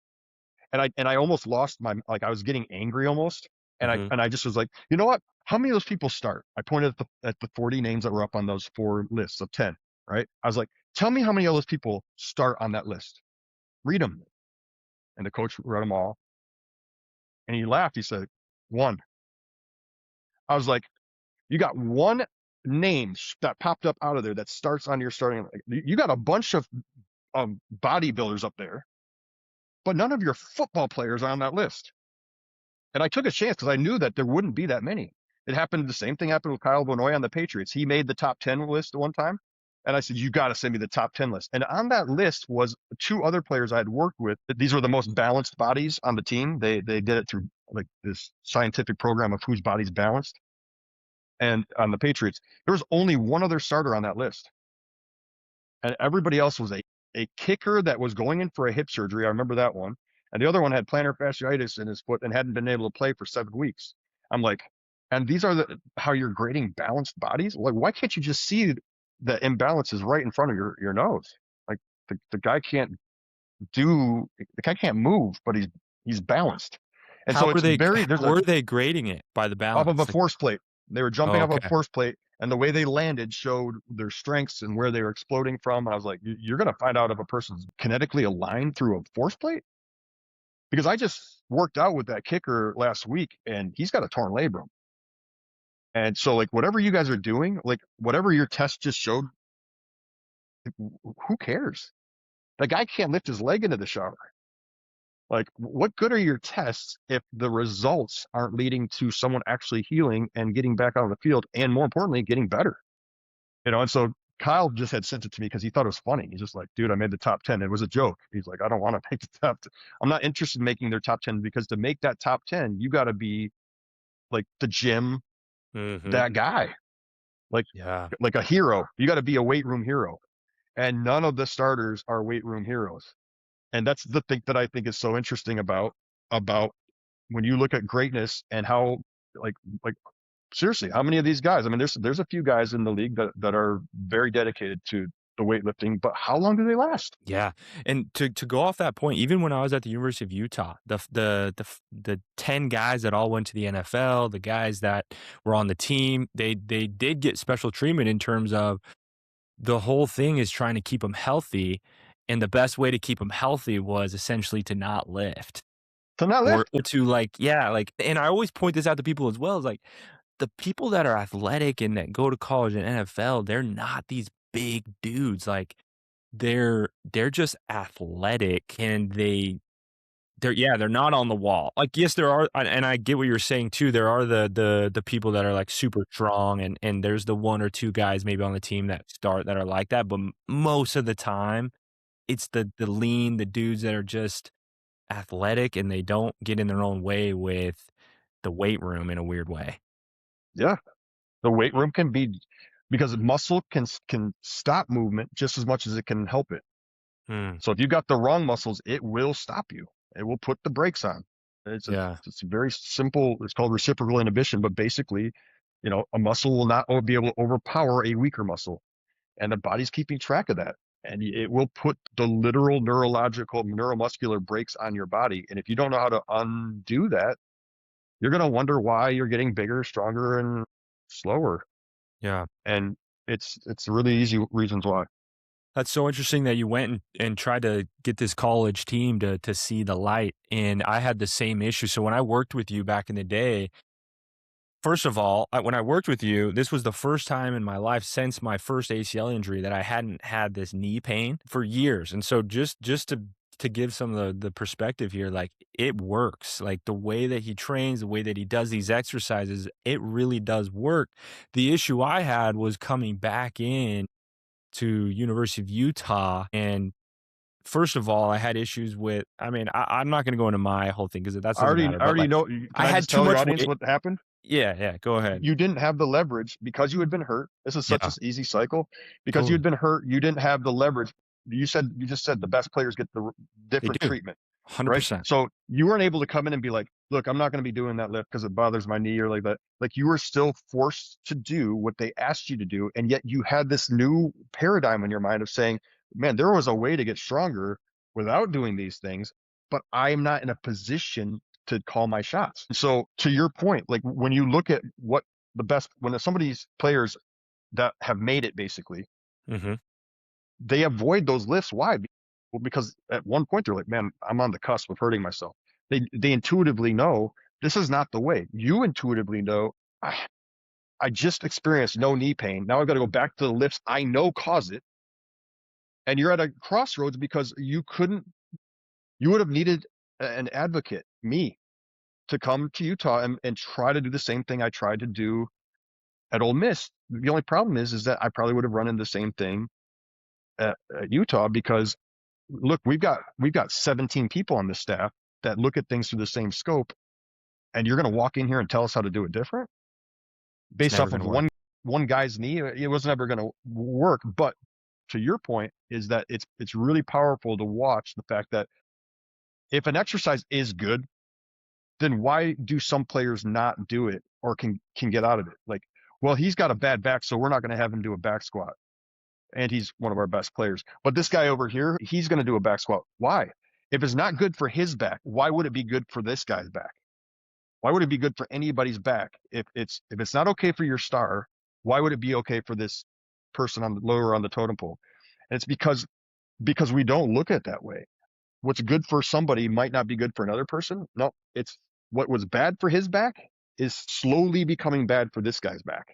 And I almost lost I was getting angry almost. Hmm. And I just was like, you know what? How many of those people start? I pointed at the 40 names that were up on those four lists of 10, right? I was like, tell me how many of those people start on that list. Read them. And the coach read them all. And he laughed. He said, one. I was like, you got one name that popped up out of there that starts on your starting. You got a bunch of bodybuilders up there, but none of your football players are on that list. And I took a chance because I knew that there wouldn't be that many. The same thing happened with Kyle Bonoy on the Patriots. He made the top 10 list at one time. And I said, you got to send me the top 10 list. And on that list was two other players I had worked with. These were the most balanced bodies on the team. They did it through like this scientific program of whose body's balanced. And on the Patriots, there was only one other starter on that list. And everybody else was a kicker that was going in for a hip surgery. I remember that one. And the other one had plantar fasciitis in his foot and hadn't been able to play for 7 weeks. I'm like, and these are how you're grading balanced bodies? Like, why can't you just see the imbalances right in front of your nose? Like the guy can't move, but he's balanced. And so How were they grading it by the off of a balance? Like, force plate. They were jumping oh, off a okay. force plate, and the way they landed showed their strengths and where they were exploding from. And I was like, you're going to find out if a person's kinetically aligned through a force plate? Because I just worked out with that kicker last week, and he's got a torn labrum. And so, like, whatever you guys are doing, like, whatever your test just showed, who cares? The guy can't lift his leg into the shower. Like, what good are your tests if the results aren't leading to someone actually healing and getting back out on the field, and more importantly, getting better? And so Kyle just had sent it to me because he thought it was funny. He's just like, dude, I made the top 10. It was a joke. He's like, I don't want to make the top 10. I'm not interested in making their top 10 because to make that top 10, you got to be like the gym, Mhm. that guy, like Yeah. like a hero. You got to be a weight room hero, and none of the starters are weight room heroes. And that's the thing that I think is so interesting about when you look at greatness and how like like seriously, how many of these guys? I mean, there's a few guys in the league that are very dedicated to the weightlifting, but how long do they last? Yeah, and to go off that point, even when I was at the University of Utah, the 10 guys that all went to the NFL, the guys that were on the team, they did get special treatment in terms of the whole thing is trying to keep them healthy, and the best way to keep them healthy was essentially to not lift To not or lift. to, like yeah, like and I always point this out to people as well, is like, the people that are athletic and that go to college and NFL, they're not these big dudes, like, they're just athletic and they're yeah, they're not on the wall. Like, yes, there are and I get what you're saying too, there are the people that are, like, super strong and there's the 1 or 2 guys maybe on the team that start that are like that, but m most of the time, it's the lean, the dudes that are just athletic and they don't get in their own way with the weight room in a weird way. Yeah, the weight room can be because muscle can stop movement just as much as it can help it. Mm, So if you got the wrong muscles, it will stop you. It will put the brakes on. It's a yeah, it's very simple. It's called reciprocal inhibition, but basically, a muscle will not be able to overpower a weaker muscle, and the body's keeping track of that. And it will put the literal neurological, neuromuscular brakes on your body. And if you don't know how to undo that, you're going to wonder why you're getting bigger, stronger, and slower. yeah. And it's really easy reasons why. That's so interesting that you went and tried to get this college team to see the light, and I had the same issue. So when I worked with you back in the day, first of all, when I worked with you, this was the first time in my life since my first ACL injury that I hadn't had this knee pain for years. And so just to give some of the perspective here, like it works. Like the way that he trains, the way that he does these exercises, it really does work. The issue I had was coming back in to University of Utah, and first of all, I had issues with I mean, I'm not gonna go into my whole thing because that I doesn't already matter, I but, already like, know. Can I I had just too tell your much audience weight. what happened? Yeah, yeah, go ahead. You didn't have the leverage because you had been hurt. This is such Yeah, an easy cycle. Because you totally. had been hurt, you didn't have the leverage. You just said the best players get the They different do, treatment, right? 100%. So you weren't able to come in and be like, look, I'm not going to be doing that lift because it bothers my knee or like that. Like you were still forced to do what they asked you to do. And yet you had this new paradigm in your mind of saying, man, there was a way to get stronger without doing these things, but I'm not in a position to call my shots. So to your point, like when you look at what when somebody's players that have made it basically, Mhm. they avoid those lifts. Why? Well, because at one point they're like, man, I'm on the cusp of hurting myself. They intuitively know this is not the way. You intuitively know I just experienced no knee pain. Now I've got to go back to the lifts I know cause it. And you're at a crossroads because you would have needed an advocate, me, to come to Utah and try to do the same thing I tried to do at Ole Miss. The only problem is that I probably would have run into the same thing at Utah because look, we've got 17 people on the staff that look at things through the same scope, and you're going to walk in here and tell us how to do it different It's based never off of gonna work. one guy's knee. It was never going to work. But to your point, is that it's really powerful to watch the fact that if an exercise is good, then why do some players not do it or can get out of it? Like, well, he's got a bad back, so we're not going to have him do a back squat, and he's one of our best players. But this guy over here, he's going to do a back squat. Why? If it's not good for his back, why would it be good for this guy's back? Why would it be good for anybody's back? If it's not okay for your star, why would it be okay for this person on the lower on the totem pole? And it's because we don't look at it that way. What's good for somebody might not be good for another person. No, it's what was bad for his back is slowly becoming bad for this guy's back.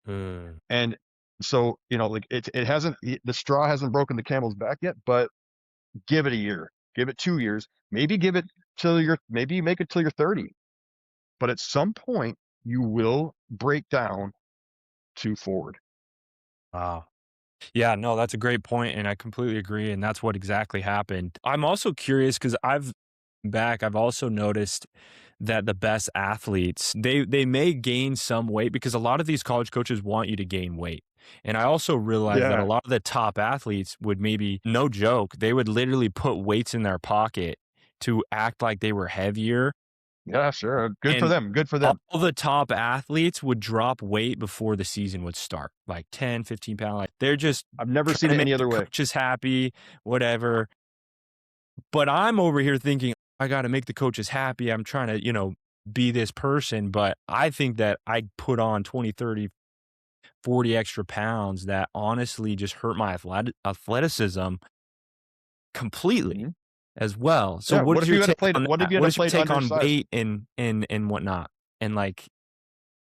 Mm, And so, like it hasn't, the straw hasn't broken the camel's back yet, but give it a year, give it 2 years, maybe give it maybe you make it till you're 30. But at some point, you will break down to forward. wow. Yeah, no, that's a great point, and I completely agree, and that's what exactly happened. I'm also curious because I've also noticed that the best athletes, they may gain some weight because a lot of these college coaches want you to gain weight. And I also realized that a Yeah. lot of the top athletes would maybe, no joke, they would literally put weights in their pocket to act like they were heavier. Yeah, sure. Good for And them. Good for all them. the top athletes would drop weight before the season would start, like 10, 15 pounds. Like they're just I've never trying seen to it make any the other way. coaches happy, whatever. But I'm over here thinking, I got to make the coaches happy. I'm trying to, be this person. But I think that I put on 20, 30, 40 extra pounds that honestly just hurt my athleticism completely Mhm. as well. So Yeah. what is your take on What if that? you had What to is your played take on undersized? weight and whatnot? And like,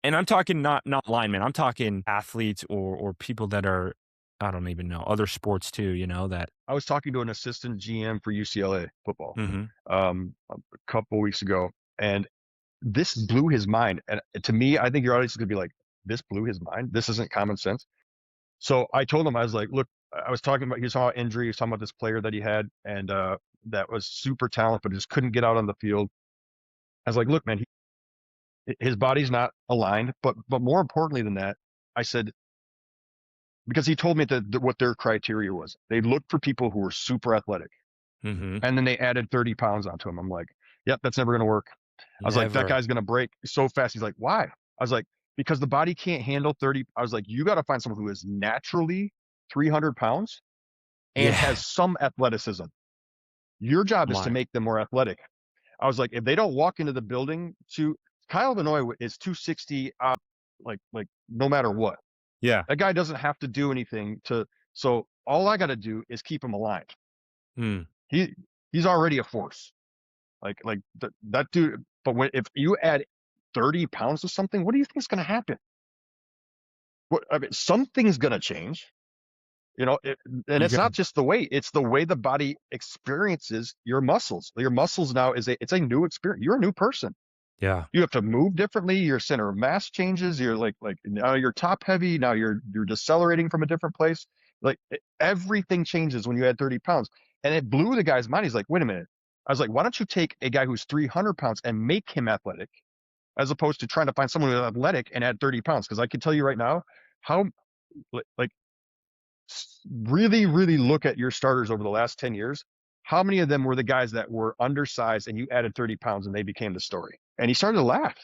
and I'm talking not linemen. I'm talking athletes or people that are, I don't even know, other sports too, that. I was talking to an assistant GM for UCLA football Mhm. a couple weeks ago, and this blew his mind. And to me, I think your audience is gonna be like, "This blew his mind. This isn't common sense." So I told him, I was like, "Look, I was talking about he was talking about injury. He was talking about this player that he had, and that was super talented, but just couldn't get out on the field." I was like, "Look, man, his body's not aligned, but more importantly than that, I said because he told me that what their criteria was. They looked for people who were super athletic, Mhm. and then they added 30 pounds onto him. I'm like, yep, that's never going to work. I was like, that Never. guy's going to break so fast. He's like, why? I was like, because the body can't handle 30. I was like, you got to find someone who is naturally 300 pounds and Yeah. has some athleticism. Your job is to My make them more athletic. I was like, if they don't walk into the building to Kyle Vinoy is 260, like no matter what. yeah. That guy doesn't have to do anything to. So all I got to do is keep him aligned. Mm. He he's already a force. That dude. But if you add 30 pounds to something, what do you think is going to happen? What I mean, something's going to change. And You it's got not just the weight; it's the way the body experiences your muscles. Your muscles now it's a new experience. You're a new person. yeah. You have to move differently. Your center of mass changes. You're like now you're top heavy. Now you're decelerating from a different place. Everything changes when you add 30 pounds. And it blew the guy's mind. He's like, wait a minute. I was like, why don't you take a guy who's 300 pounds and make him athletic, as opposed to trying to find someone who's athletic and add 30 pounds? Because I can tell you right now, how like really, really look at your starters over the last 10 years. How many of them were the guys that were undersized and you added 30 pounds and they became the story? And he started to laugh.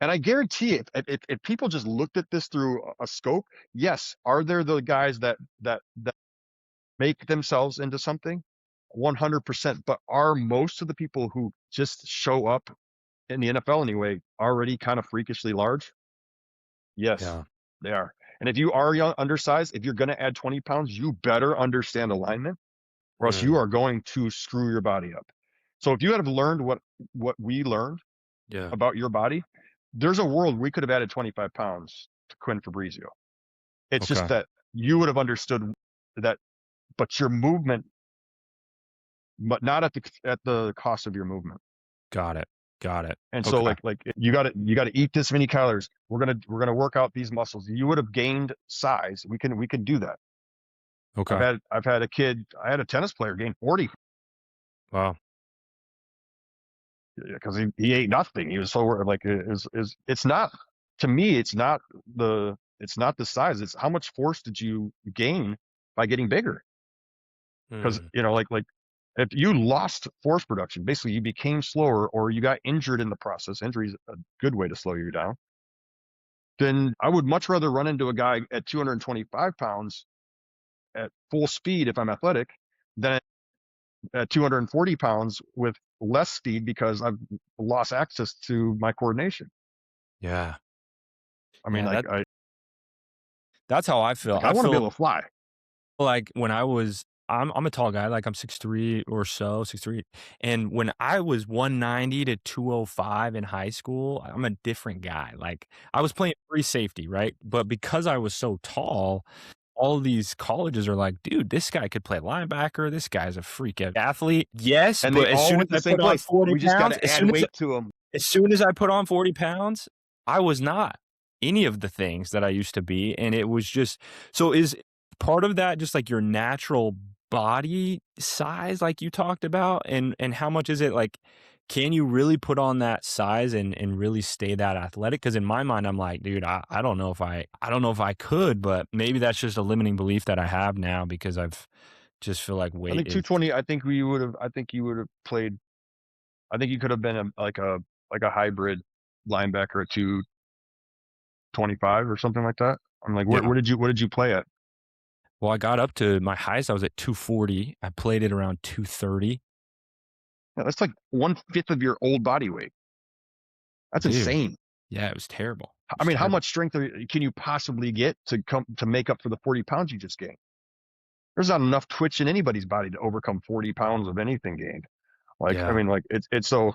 And I guarantee if people just looked at this through a scope, yes, are there the guys that make themselves into something? 100%. But are most of the people who just show up in the NFL anyway already kind of freakishly large? Yes, Yeah. they are. And if you are young, undersized, if you're going to add 20 pounds, you better understand alignment, or else you Mm. are going to screw your body up. So if you had learned what we learned Yeah. about your body, there's a world we could have added 25 pounds to Quinn Fabrizio. It's just Okay. that you would have understood that, but your movement, but not at the cost of your movement. Got it. Got it. And so Okay. like you got to eat this many calories. We're gonna work out these muscles. You would have gained size. We can do that. Okay. I had a tennis player gain 40 Wow. because he ate nothing. He was so like it's not to me. It's not the size. It's how much force did you gain by getting bigger? Because Mm. like if you lost force production, basically you became slower or you got injured in the process. Injury is a good way to slow you down. Then I would much rather run into a guy at 225 pounds at full speed if I'm athletic than at 240 pounds with less speed because I've lost access to my coordination. Yeah. I mean, Yeah. like That's how I feel. I I want to be feel able to fly. like when I'm a tall guy, like I'm 6'3" or so, 6'3", and when I was 190 to 205 in high school, I'm a different guy. Like I was playing free safety, right? But because I was so tall, all these colleges are like, "Dude, this guy could play linebacker. This guy's a freak athlete." Yes, And they but as all soon as went to I the same put on place. 40 We just got pounds, to add weight to them. as soon as I put on 40 pounds, I was not any of the things that I used to be, and it was just so is part of that just, like, your natural body size like you talked about? And how much is it like, can you really put on that size and really stay that athletic? Because in my mind, I'm like, dude, I don't know if I don't know if I could, but maybe that's just a limiting belief that I have now because I've just feel like I weight think is 220. I think you would have played. I think you could have been like a hybrid linebacker at 225 or something like that. I'm like, yeah. what did you play at? Well, I got up to my highest, I was at 240. I played it around 230. Yeah, that's like 1/5 of your old body weight. That's Dude, insane. yeah, it was terrible. It I was mean, how terrible. much strength can you possibly get to come to make up for the 40 pounds you just gained? There's not enough twitch in anybody's body to overcome 40 pounds of anything gained. Like, I Yeah, mean, like it's so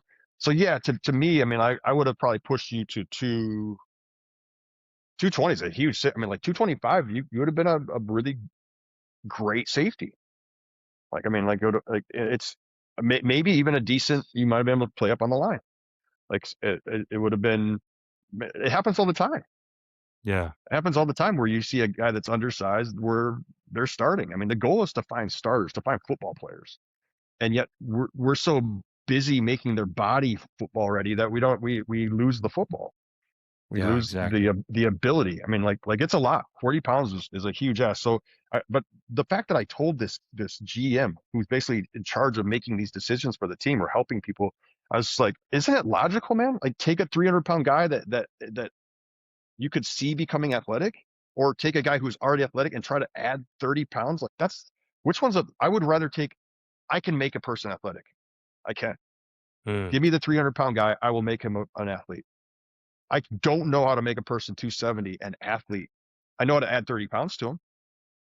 yeah, to me, I mean, I would have probably pushed you to 220 is a huge, I mean, like 225, you would have been a really great safety. Like, I mean, like, go to, like, it's maybe even a decent, you might have been able to play up on the line. Like, it would have been, it happens all the time. yeah, It happens all the time where you see a guy that's undersized where they're starting. I mean, the goal is to find starters, to find football players. And yet we're so busy making their body football ready that we lose the football. We yeah, lose exactly. the ability. I mean, like it's a lot. 40 pounds is a huge ass. So, but the fact that I told this GM who's basically in charge of making these decisions for the team or helping people, I was just like, isn't it logical, man? Like take a 300-pound guy that you could see becoming athletic, or take a guy who's already athletic and try to add 30 pounds. Like that's which one's a, I would rather take. I can make a person athletic. I can. Mm. Give me the 300-pound guy. I will make him an athlete. I don't know how to make a person 270 an athlete. I know how to add 30 pounds to him,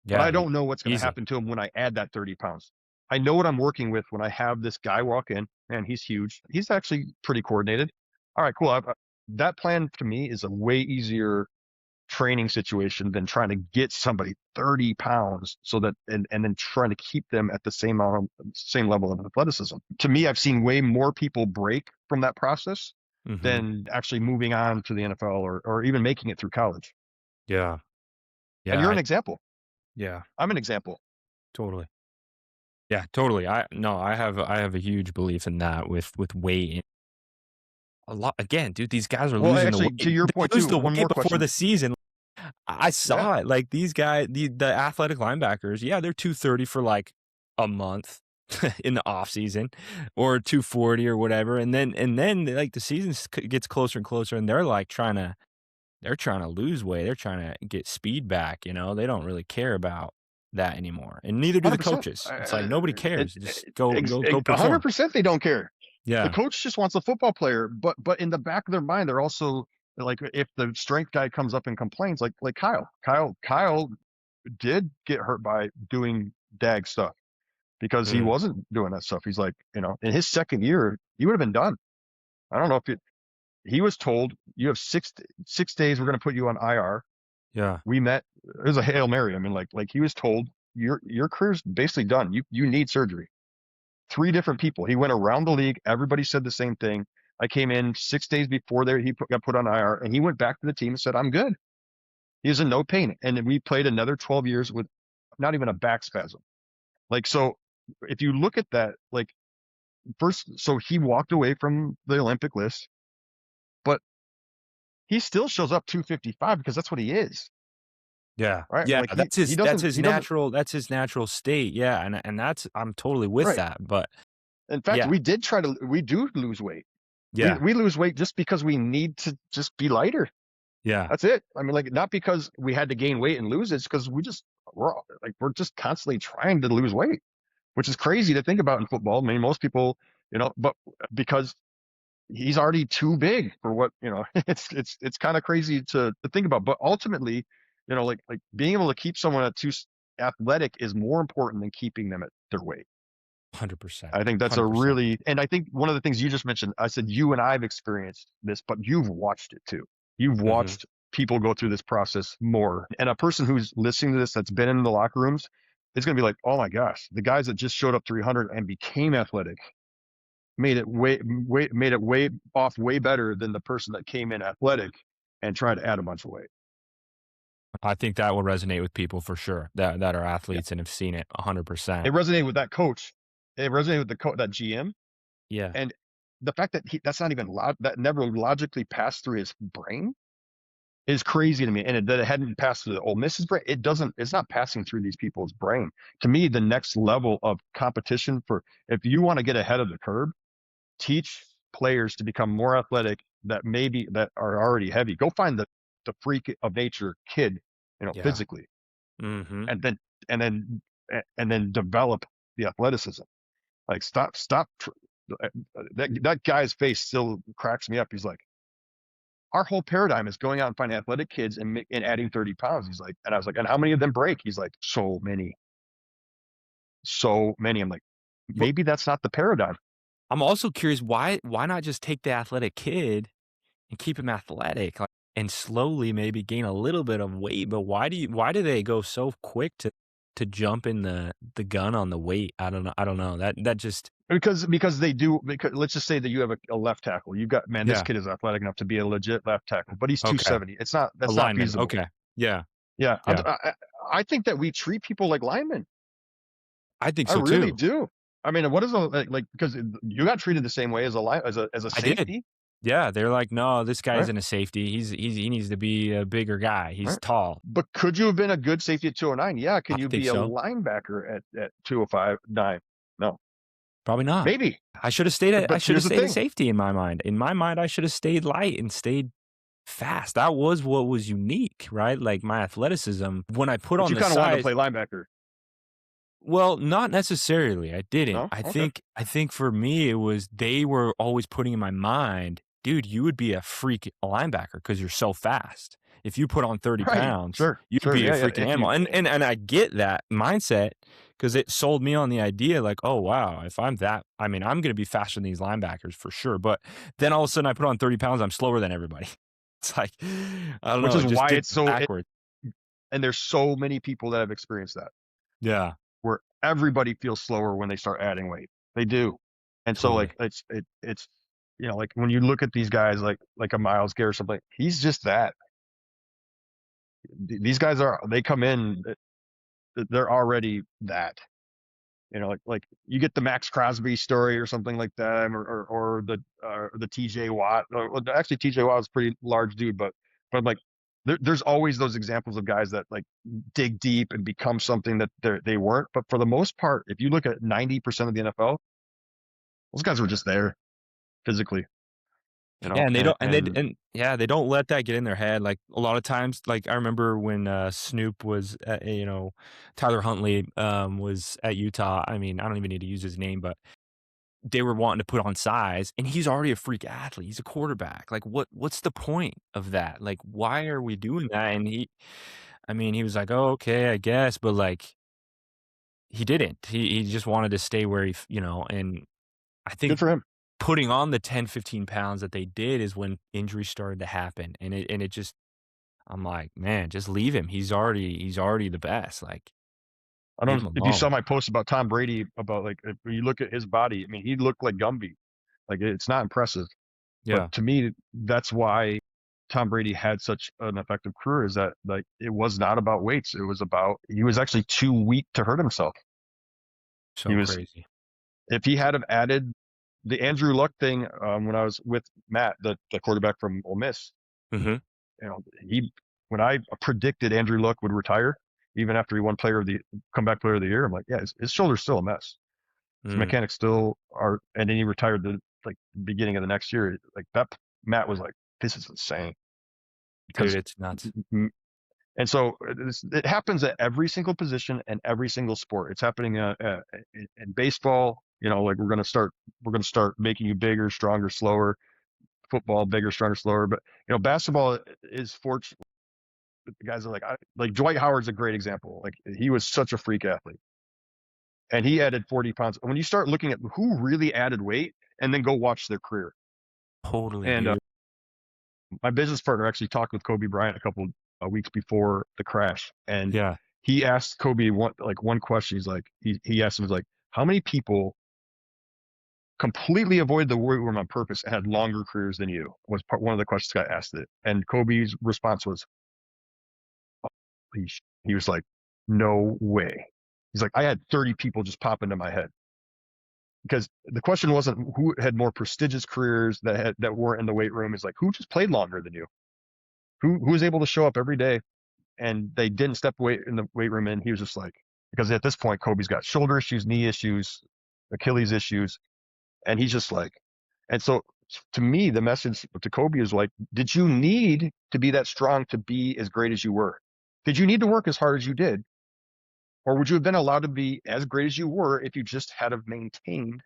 but Yeah, I don't know what's going to easy. happen to him when I add that 30 pounds. I know what I'm working with when I have this guy walk in. Man, he's huge. He's actually pretty coordinated. All right, cool. That plan to me is a way easier training situation than trying to get somebody 30 pounds so that and then trying to keep them at the same level of athleticism. To me, I've seen way more people break from that process Mhm. than actually moving on to the NFL or even making it through college. Yeah. And Yeah, you're I an example. yeah, I'm an example. totally. Yeah, totally. I have a huge belief in that with weight. A lot again, dude, these guys are Well, losing the actually, to weight. your They point lose too, the one weight more before question. the season. I Yeah, saw it. Like these guys, the athletic linebackers, yeah, they're 230 for like a month in the off season or 240 or whatever. And then like the season gets closer and closer and they're trying to lose weight. They're trying to get speed back, you know. They don't really care about that anymore. And neither do the 100%. coaches. It's like nobody cares. Just go perform. 100% they don't care. The Yeah. coach just wants a football player, but in the back of their mind, they're also like, if the strength guy comes up and complains, like Kyle did get hurt by doing DAG stuff because he Mm, wasn't doing that stuff. He's like, in his second year, he would have been done. I don't know if he was told you have 6 days. We're going to put you on IR. yeah. We met. It was a Hail Mary. I mean, like he was told your career's basically done. You need surgery. Three different people. He went around the league. Everybody said the same thing. I came in 6 days before there. Got put on IR, and he went back to the team and said, "I'm good." He was in no pain, and then we played another 12 years with not even a back spasm. Like so, if you look at that, like first, so he walked away from the Olympic list, but he still shows up 255 because that's what he is, Yeah. right? I mean, Yeah, like he doesn't that's his natural state, yeah, and that's I'm totally with right. that, but In fact, yeah, we do lose weight. We yeah, we lose weight just because we need to just be lighter. yeah, That's it. I mean, like not because we had to gain weight and lose it, it's because we're just constantly trying to lose weight, which is crazy to think about in football. I mean, most people, but because he's already too big for what, it's kind of crazy to think about. But ultimately, like being able to keep someone at too athletic is more important than keeping them at their weight. 100%, I think that's a 100%. really, and I think one of the things you just mentioned, I said you and I've experienced this, but you've watched it too. You've Mhm. watched people go through this process more. And a person who's listening to this that's been in the locker rooms is going to be like, oh my gosh, the guys that just showed up 300 and became athletic made it way off way better than the person that came in athletic and tried to add a bunch of weight. I think that will resonate with people for sure that are Yeah. athletes and have seen it 100%. It resonated with that coach. It resonated with that GM. Yeah. And the fact that that's not even that never logically passed through his brain is crazy to me. And that it hadn't passed through the Ole Miss's brain. It's not passing through these people's brain. To me, the next level of competition if you want to get ahead of the curve, teach players to become more athletic that are already heavy. Go find the freak of nature kid, Yeah. physically, Mhm. and then and then and then develop the athleticism. Like stop. That guy's face still cracks me up. He's like, our whole paradigm is going out and finding athletic kids and adding 30 pounds. He's like, and I was like, and how many of them break? He's like, so many, so many. I'm like, But maybe that's not the paradigm. I'm also curious why not just take the athletic kid and keep him athletic, like, and slowly maybe gain a little bit of weight, but why do they go so quick to jump in the gun on the weight? I don't know. That just Because they do, because let's just say that you have a left tackle. You got, man, this yeah, kid is athletic enough to be a legit left tackle, but he's okay. 270. That's not Alignment, feasible. okay. Yeah, Yeah. yeah. I think that we treat people like linemen. I think I so really too. do. I mean, what is because you got treated the same way as a I did. safety, Yeah, they're like, "No, this guy right? isn't a safety. He needs to be a bigger guy. He's Right. tall." But could you have been a good safety at 209? Yeah. I Can you think be a so. linebacker at 205? Nine? No. Probably not. Maybe. I But should have here's the stayed a thing. safety in my mind. In my mind, I should have stayed light and stayed fast. That was what was unique, right? Like, my athleticism, when I put But on you the kind of wanted to size. play linebacker. Well, not necessarily, I didn't. No? Okay. I think for me, it was they were always putting in my mind, "Dude, you would be a freak linebacker because 'cause you're so fast. If you put on 30 Right. pounds, Sure. you'd Sure. be a Yeah. Yeah. freaking If you, animal." And I get that mindset because it sold me on the idea like, "Oh, wow, if I'm that, I mean, I'm gonna be faster than these linebackers for sure." But then all of a sudden I put on 30 pounds, I'm slower than everybody. It's like, I don't which know, is it just why did it's so, backwards. and there's so many people that have experienced that, Yeah, where everybody feels slower when they start adding weight. They do. And so totally. like it's like when you look at these guys like a Miles Garrett or something, he's just that. These guys they come in, they're already that. Like you get the Max Crosby story or something like that, or the TJ Watt. Well, actually, TJ Watt was a pretty large dude, but like there's always those examples of guys that like dig deep and become something that they weren't. But for the most part, if you look at 90% of the NFL, those guys were just there physically, Yeah, and they don't and and yeah, they don't let that get in their head, like, a lot of times, like, I remember when, Snoop was at Tyler Huntley, was at Utah. I mean, I don't even need to use his name, but they were wanting to put on size, and he's already a freak athlete, he's a quarterback, like, what's the point of that? Like, why are we doing that? And I mean, he was like, "Oh, okay, I guess," but, like, he didn't. He just wanted to stay where and I good think for him. putting on the 10, 15 pounds that they did is when injuries started to happen, and it just I'm like, "Man, just leave him. He's already the best, like, I leave don't him know if you saw alone." my post about Tom Brady about like if you look at his body. I mean, he looked like Gumby. Like it's not impressive. But Yeah, to me, that's why Tom Brady had such an effective career is that like it was not about weights. It was about he was actually too weak to hurt himself. He so was crazy. if he had have added the Andrew Luck thing when I was with Matt, the quarterback from Ole Miss, Mhm, he when I predicted Andrew Luck would retire even after he won comeback player of the year, I'm like, yeah, his shoulder's still a mess. His mm. mechanics still are, and then he retired the like beginning of the next year. Like that, Matt was like, this is insane Dude, because it's nuts. and so it happens at every single position and every single sport. It's happening in baseball. Like we're gonna start making you bigger, stronger, slower. Football, bigger, stronger, slower. But basketball is fortunate. The guys are like Dwight Howard's a great example. Like he was such a freak athlete, and he added 40 pounds. When you start looking at who really added weight, and then go watch their career. Totally, And dude. my business partner actually talked with Kobe Bryant a couple weeks before the crash, and Yeah. he asked Kobe one question. He's like, he asked him, he's like, how many people completely avoided the weight room on purpose and had longer careers than you? Was one of the questions I asked it, and Kobe's response was he was like, no way. He's like, I had 30 people just pop into my head because the question wasn't who had more prestigious careers that weren't in the weight room. It's like who just played longer than you, who was able to show up every day and they didn't step away in the weight room. And he was just like, because at this point, Kobe's got shoulder issues, knee issues, Achilles issues, and he's just like, and so to me, the message to Kobe is like, did you need to be that strong to be as great as you were? Did you need to work as hard as you did? Or would you have been allowed to be as great as you were if you just had have maintained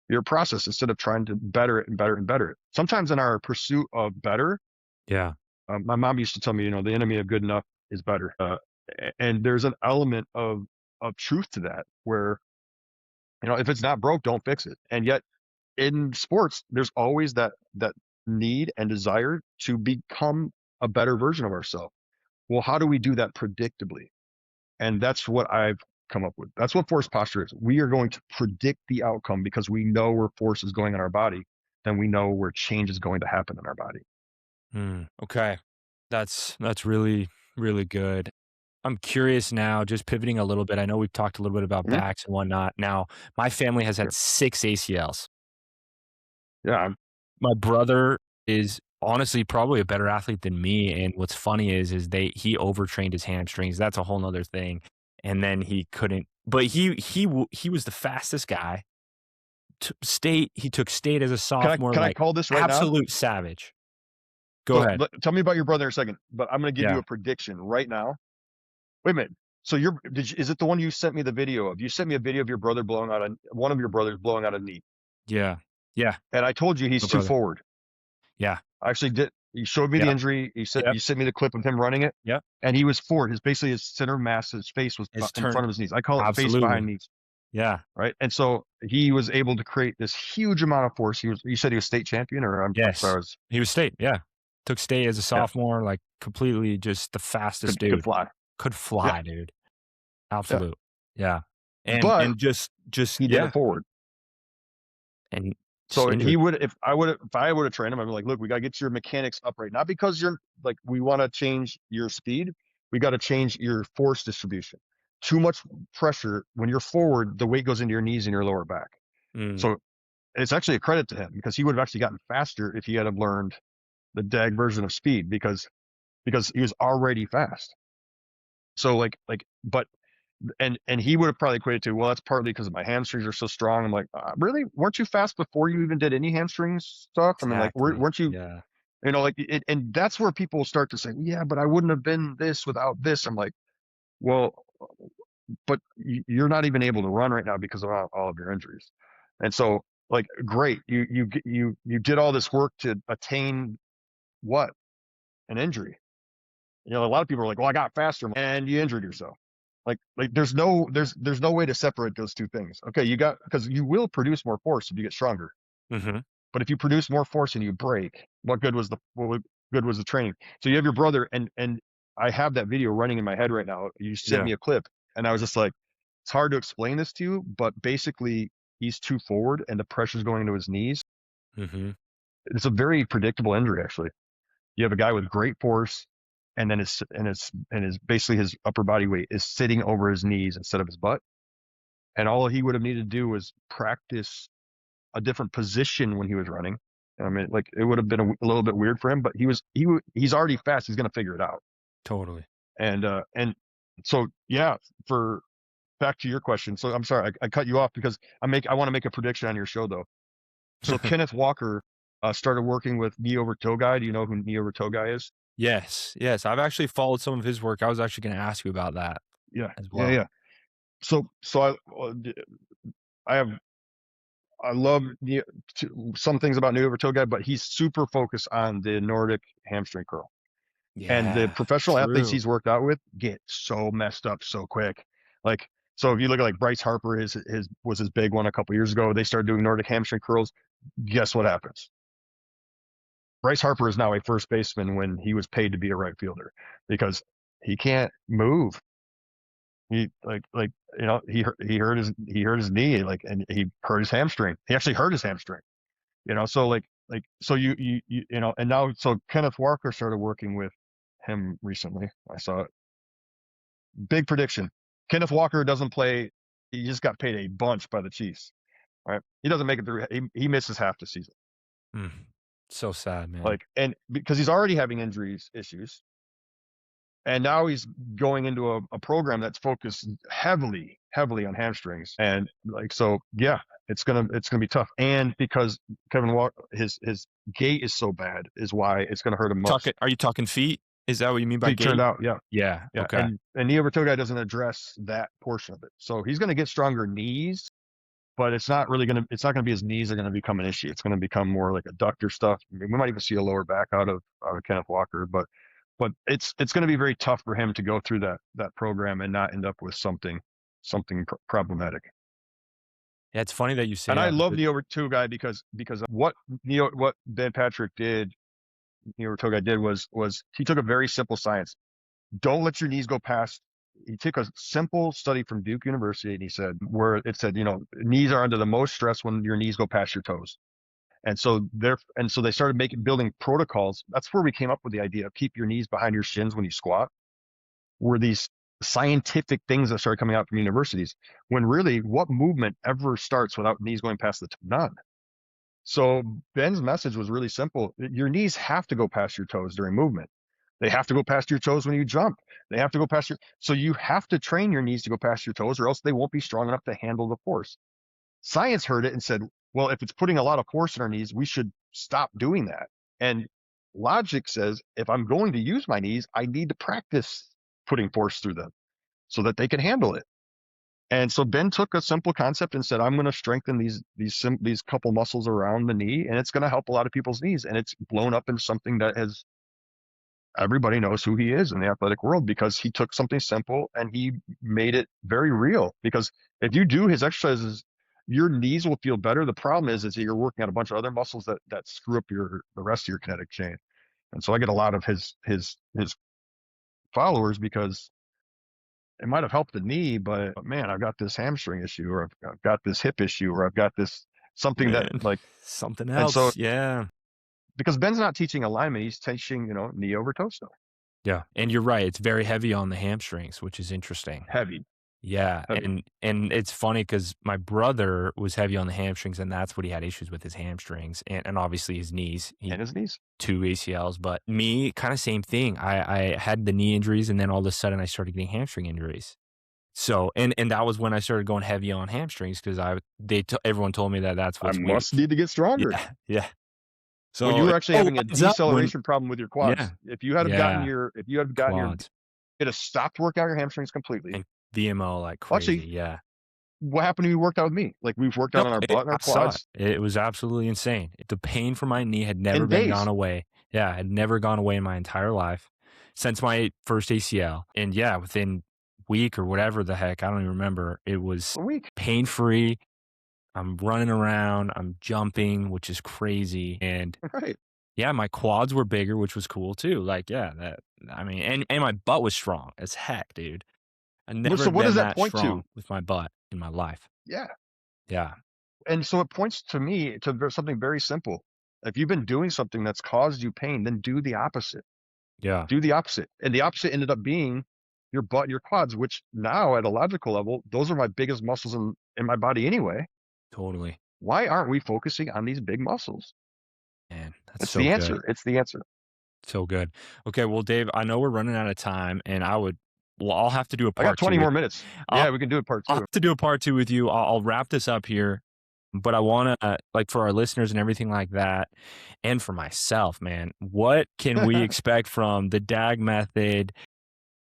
your process instead of trying to better it and better and better it? Sometimes in our pursuit of better, Yeah. my mom used to tell me, the enemy of good enough is better. And there's an element of truth to that where, if it's not broke, don't fix it. And yet in sports, there's always that need and desire to become a better version of ourselves. Well, how do we do that predictably? And that's what I've come up with. That's what force posture is. We are going to predict the outcome because we know where force is going in our body, then we know where change is going to happen in our body. Okay. That's really, really good. I'm curious now, just pivoting a little bit. I know we've talked a little bit about Mhm. backs and whatnot. Now, my family has Yeah, had 6 ACLs. yeah, My brother is honestly probably a better athlete than me, and what's funny is he overtrained his hamstrings. That's a whole nother thing, and then he couldn't, but he was the fastest guy. He took state as a Can I sophomore, can I like, call this right now? absolute savage. Go So ahead. tell me about your brother in a second, but I'm going to give you Yeah. a prediction right now. Wait a minute. So is it the one you sent me the video of? You sent me a video of your brother blowing out one of your brothers blowing out a knee, Yeah. Yeah. and I told you he's My too brother. forward. Yeah. I actually did. You showed me the Yep. injury. Yep. You sent me the clip of him running it, Yep. and he was forward. His center of mass, his face was It's in front turned of his knees. I call it face behind absolutely. knees, Yeah. right? And so he was able to create this huge amount of force. You said he was state champion, or I'm sorry, Yes. He was state, yeah. Took state as a yeah, sophomore, like, completely just the fastest could dude. fly, Could yeah, fly, dude. yeah. Absolute. Yeah. But And just he did yeah, it forward. and just So he injured. would, if I would have trained him, I'd be like, look, we got to get your mechanics up right. Not because you're like, we want to change your speed. We got to change your force distribution. Too much pressure when you're forward, the weight goes into your knees and your lower back. Mm, So it's actually a credit to him because he would have actually gotten faster if he had have learned the DAG version of speed because he was already fast. So but and he would have probably equated to, well, that's partly because my hamstrings are so strong. I'm like, really? Weren't you fast before you even did any hamstrings stuff? I mean, like, exactly. weren't you, Yeah. like, and that's where people start to say, well, yeah, but I wouldn't have been this without this. I'm like, well, but you're not even able to run right now because of all of your injuries. And so, like, great, you did all this work to attain what? An injury. A lot of people are like, well, I got faster and you injured yourself. Like there's no way to separate those two things. Okay, because you will produce more force if you get stronger. Mhm. But if you produce more force and you break, what good was the training? So you have your brother, and I have that video running in my head right now. You sent Yeah. me a clip, and I was just like, it's hard to explain this to you, but basically he's too forward and the pressure's going into his knees. Mhm. It's a very predictable injury, actually. You have a guy with great force, and then his basically his upper body weight is sitting over his knees instead of his butt. And all he would have needed to do was practice a different position when he was running. I mean, like it would have been a little bit weird for him, but he's already fast. He's going to figure it out. Totally. And so yeah, for back to your question. So I'm sorry I cut you off because I want to make a prediction on your show though. So Kenneth Walker started working with knee over toe guy. Do you know who knee over toe guy is? Yes, yes, I've actually followed some of his work. I was actually gonna ask you about that Yeah, as yeah, well. yeah. So I have I love some things about knee over toe guy, but he's super focused on the Nordic hamstring curl. And the Yeah, professional athletes true. he's worked out with get so messed up so quick. Like, so if you look at like Bryce Harper, his was his big one a couple years ago. They started doing Nordic hamstring curls. Guess what happens? Bryce Harper is now a first baseman when he was paid to be a right fielder because he can't move. He he hurt his knee and he hurt his hamstring. He actually hurt his hamstring. So so and now so Kenneth Walker started working with him recently. I saw it. Big prediction. Kenneth Walker doesn't play. He just got paid a bunch by the Chiefs. Right? He doesn't make it through. He misses half the season. Mm. So sad, man. Like, and because he's already having injuries issues, and now he's going into a program that's focused heavily on hamstrings, and like, so yeah, it's gonna be tough. And because Kevin Walker, his gait is so bad, is why it's gonna hurt him most. Are you talking feet? Is that what you mean by Feet turned gait? out, yeah. Yeah. Yeah, Okay. and Neo Vertogi doesn't address that portion of it. So he's going to get stronger knees, but it's not gonna be his knees are going to become an issue. It's going to become more like adductor stuff. I mean, we might even see a lower back out of Kenneth Walker, but it's going to be very tough for him to go through that program and not end up with something problematic. Yeah, it's funny that you say And I that love because Neo Vertogi because what Ben Patrick did, Neo Vertogi did was he took a very simple science. Don't let your knees go past. He took a simple study from Duke University and he said, where it said, knees are under the most stress when your knees go past your toes. And so they started building protocols. That's where we came up with the idea of keep your knees behind your shins when you squat, were these scientific things that started coming out from universities. When really, what movement ever starts without knees going past the toe? None. So Ben's message was really simple. Your knees have to go past your toes during movement. They have to go past your toes when you jump. They have to go past so you have to train your knees to go past your toes or else they won't be strong enough to handle the force. Science heard it and said, well, if it's putting a lot of force in our knees, we should stop doing that. And logic says, if I'm going to use my knees, I need to practice putting force through them so that they can handle it. And so Ben took a simple concept and said, I'm going to strengthen these couple muscles around the knee, and it's going to help a lot of people's knees. And it's blown up into something that has everybody knows who he is in the athletic world because he took something simple and he made it very real. Because if you do his exercises, your knees will feel better. The problem is that you're working on a bunch of other muscles that screw up the rest of your kinetic chain. And so I get a lot of his followers because it might have helped the knee, but man, I've got this hamstring issue, or I've got this hip issue, or I've got this something that man, like, something and so else. Yeah. because Ben's not teaching alignment, he's teaching, knee over toe stuff. Yeah. And you're right. It's very heavy on the hamstrings, which is interesting. Heavy, Yeah, heavy, and it's funny because my brother was heavy on the hamstrings, and that's what he had issues with his hamstrings and obviously his knees. He and his knees. 2 ACLs, but me, kinda same thing. I had the knee injuries, and then all of a sudden I started getting hamstring injuries. So and that was when I started going heavy on hamstrings because everyone told me that that's I what's must weak. need to get stronger. Yeah, yeah. When you So were actually oh, having a lines up when deceleration problem with your yeah, quads, if you had gotten your, quads it have stopped working out your hamstrings completely. and VMO like crazy, Actually, yeah. what happened to you worked out with me? Like we've worked No, out on our butt and our I saw it. quads It was absolutely insane. The pain from my knee had never in been gone days, away. Yeah, had never gone away in my entire life since my first ACL. And yeah, within week or whatever the heck, I don't even remember. It was a week. pain free. I'm running around, I'm jumping, which is crazy. And Right. yeah, my quads were bigger, which was cool too. Like, yeah, I mean, and my butt was strong as heck, dude. I never So what does been that that point to? strong with my butt in my life. Yeah. Yeah. And so it points to me to something very simple. If you've been doing something that's caused you pain, then do the opposite. Yeah. Do the opposite. And the opposite ended up being your butt and your quads, which now at a logical level, those are my biggest muscles in my body anyway. Totally. Why aren't we focusing on these big muscles? Man, that's It's so the good. answer. It's the answer. So good. Okay, well, Dave, I know we're running out of time, and I'll have to do a I got part 2 20 with more minutes. I'll Yeah, we can do it part I'll two. have to do a part 2 with you. I'll wrap this up here, but I wanna, like, for our listeners and everything like that, and for myself, man, what can we expect from the DAG method?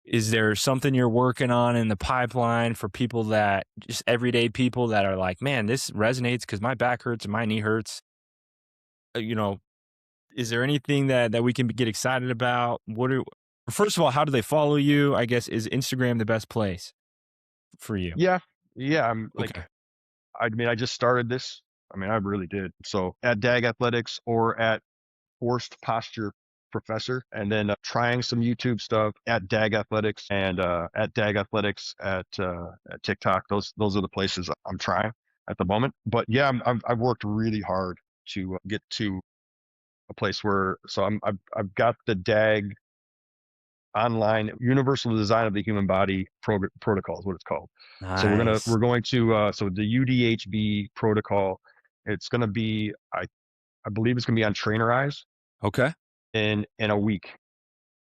Is there something you're working on in the pipeline for people that just everyday people that are like, "Man, this resonates because my back hurts and my knee hurts." You know, is there anything that we can get excited about? First of all, how do they follow you? I guess, is Instagram the best place for you? Yeah. Yeah. I'm like, Okay. I mean, I just started this. I mean, I really did. So at DAG Athletics or at Forced Posture Professor, and then trying some YouTube stuff at DAG Athletics and at DAG Athletics at TikTok. Those are the places I'm trying at the moment. But yeah, I've worked really hard to get to a place where, so I've got the DAG online universal design of the human body protocol is what it's called. So Nice. we're going to so the UDHB protocol. It's going to be I believe it's going to be on Trainer Eyes Okay. in a week.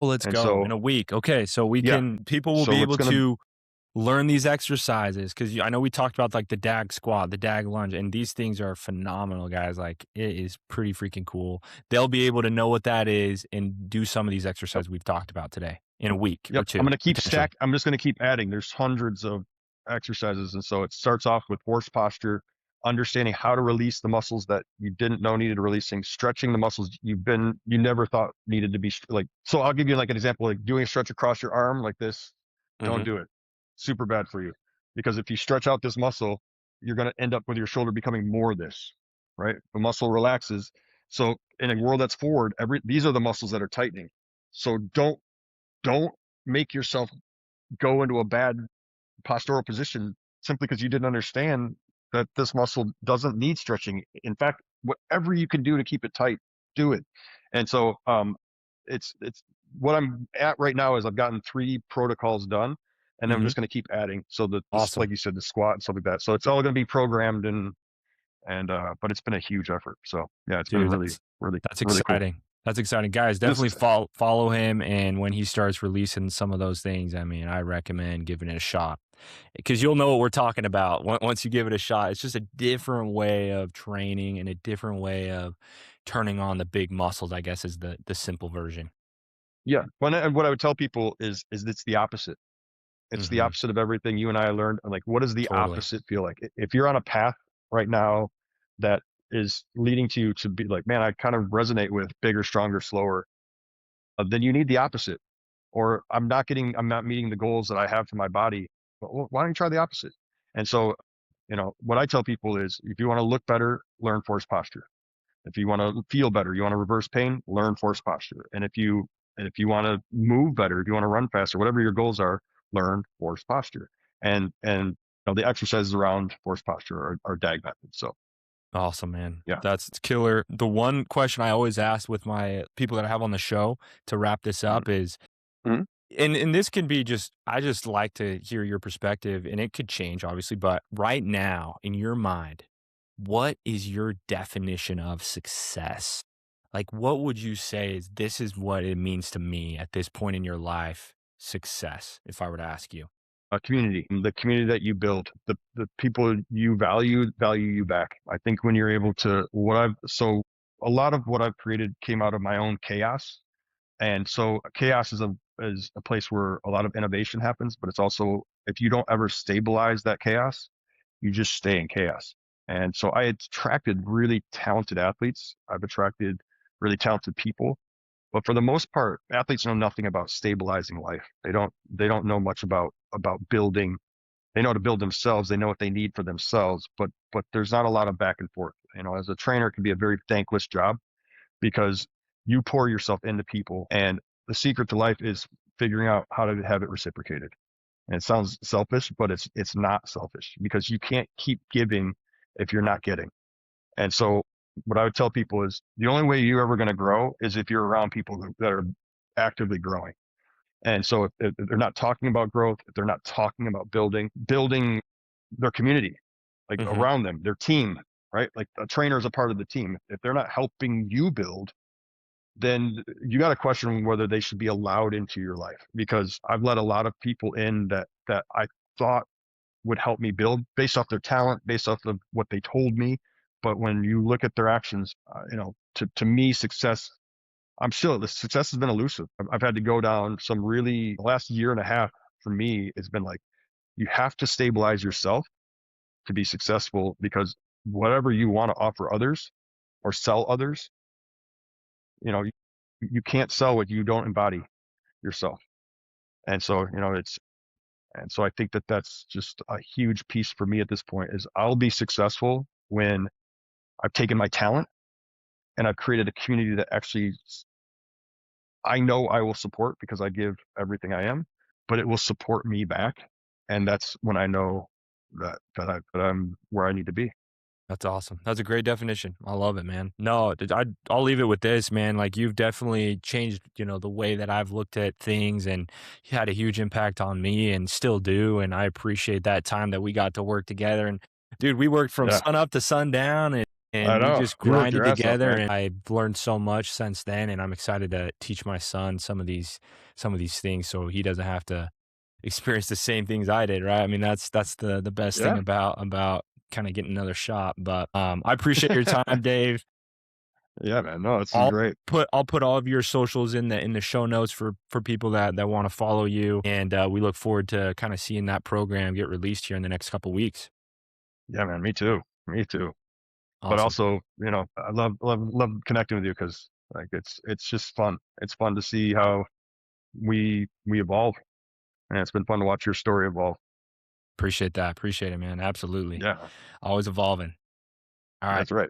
Well, let's And go in so a week. Okay, so yeah, people will be so it's able going to to learn these exercises because I know we talked about like the DAG squat, the DAG lunge, and these things are phenomenal, guys. Like it is pretty freaking cool. They'll be able to know what that is and do some of these exercises we've talked about today in a week or Yep. I'm two, going to keep potentially. stack. I'm just going to keep adding. There's hundreds of exercises. And so it starts off with horse posture, understanding how to release the muscles that you didn't know needed releasing, stretching the muscles you never thought needed to be like, so I'll give you like an example, like doing a stretch across your arm like this. Don't Hmm. do it. Super bad for you. Because if you stretch out this muscle, you're going to end up with your shoulder becoming more this, right? The muscle relaxes. So in a world that's forward, these are the muscles that are tightening. So don't make yourself go into a bad postural position simply because you didn't understand that this muscle doesn't need stretching. In fact, whatever you can do to keep it tight, do it. And so it's what I'm at right now is I've gotten 3 protocols done, and then I'm Hmm. just going to keep adding. So this, Awesome. like you said, the squat and stuff like that. So it's all going to be programmed and but it's been a huge effort. So yeah, it's been Dude, really, really, that's really cool. exciting. That's exciting. Guys, definitely This follow him, and when he starts releasing some of those things, I mean, I recommend giving it a shot because you'll know what we're talking about once you give it a shot. It's just a different way of training and a different way of turning on the big muscles, I guess, is the simple version. yeah, and what I would tell people is it's the opposite. It's the Mhm. opposite of everything you and I learned. Like, what does the Totally. opposite feel like? If you're on a path right now that is leading to you to be like, man, I kind of resonate with bigger, stronger, slower, then you need the opposite. Or I'm not meeting the goals that I have for my body. Well, why don't you try the opposite? And so, what I tell people is, if you want to look better, learn force posture. If you want to feel better, you want to reverse pain, learn force posture. And if you want to move better, if you want to run faster, whatever your goals are, learn force posture. And the exercises around force posture are DAG methods. So Awesome, man. yeah. That's killer. The one question I always ask with my people that I have on the show to wrap this up is, Mhm. and this can be just I just like to hear your perspective, and it could change obviously, but right now in your mind, what is your definition of success? Like what would you say is this is what it means to me at this point in your life, success, if I were to ask you? A community, the community that you build, the people you value you back. I think when you're able to, a lot of what I've created came out of my own chaos. And so chaos is a place where a lot of innovation happens, but it's also, if you don't ever stabilize that chaos, you just stay in chaos. And so I attracted really talented athletes. I've attracted really talented people, but for the most part, athletes know nothing about stabilizing life. They don't know much about building. They know how to build themselves. They know what they need for themselves, but there's not a lot of back and forth. As a trainer, it can be a very thankless job because you pour yourself into people, and the secret to life is figuring out how to have it reciprocated. And it sounds selfish, but it's not selfish because you can't keep giving if you're not getting. And so what I would tell people is the only way you're ever going to grow is if you're around people that are actively growing. And so if they're not talking about growth, if they're not talking about building their community, like Mhm. around them, their team, right? Like a trainer is a part of the team. If they're not helping you build, then you got to question whether they should be allowed into your life, because I've let a lot of people in that I thought would help me build based off their talent, based off of what they told me. But when you look at their actions, to me, the success has been elusive. I've had to go down the last year and a half for me, it's been like, you have to stabilize yourself to be successful, because whatever you want to offer others or sell others, you can't sell what you don't embody yourself. And so, I think that that's just a huge piece for me at this point is I'll be successful when I've taken my talent and I've created a community that actually I know I will support because I give everything I am, but it will support me back. And that's when I know that I'm where I need to be. That's awesome. That's a great definition. I love it, man. No, I'll leave it with this, man. Like you've definitely changed, the way that I've looked at things, and you had a huge impact on me and still do. And I appreciate that time that we got to work together. And dude, we worked from Yeah, sun up to sundown, I and we know. just You worked your grinded ass off, together, man. and I've learned so much since then. And I'm excited to teach my son some of these things so he doesn't have to experience the same things I did, right? I mean, that's the best thing Yeah. about kinda getting another shot, but, I appreciate your time, Dave. Yeah, man. No, this is I'll great. I'll put all of your socials in the show notes for people that wanna follow you, and, we look forward to kinda seeing that program get released here in the next couple weeks. Yeah, man. Me too. Me too. But Awesome. also, I love connecting with you because like it's just fun. It's fun to see how we evolve, and it's been fun to watch your story evolve. Appreciate that. Appreciate it, man. Absolutely. Yeah, Always evolving. Alright. that's right.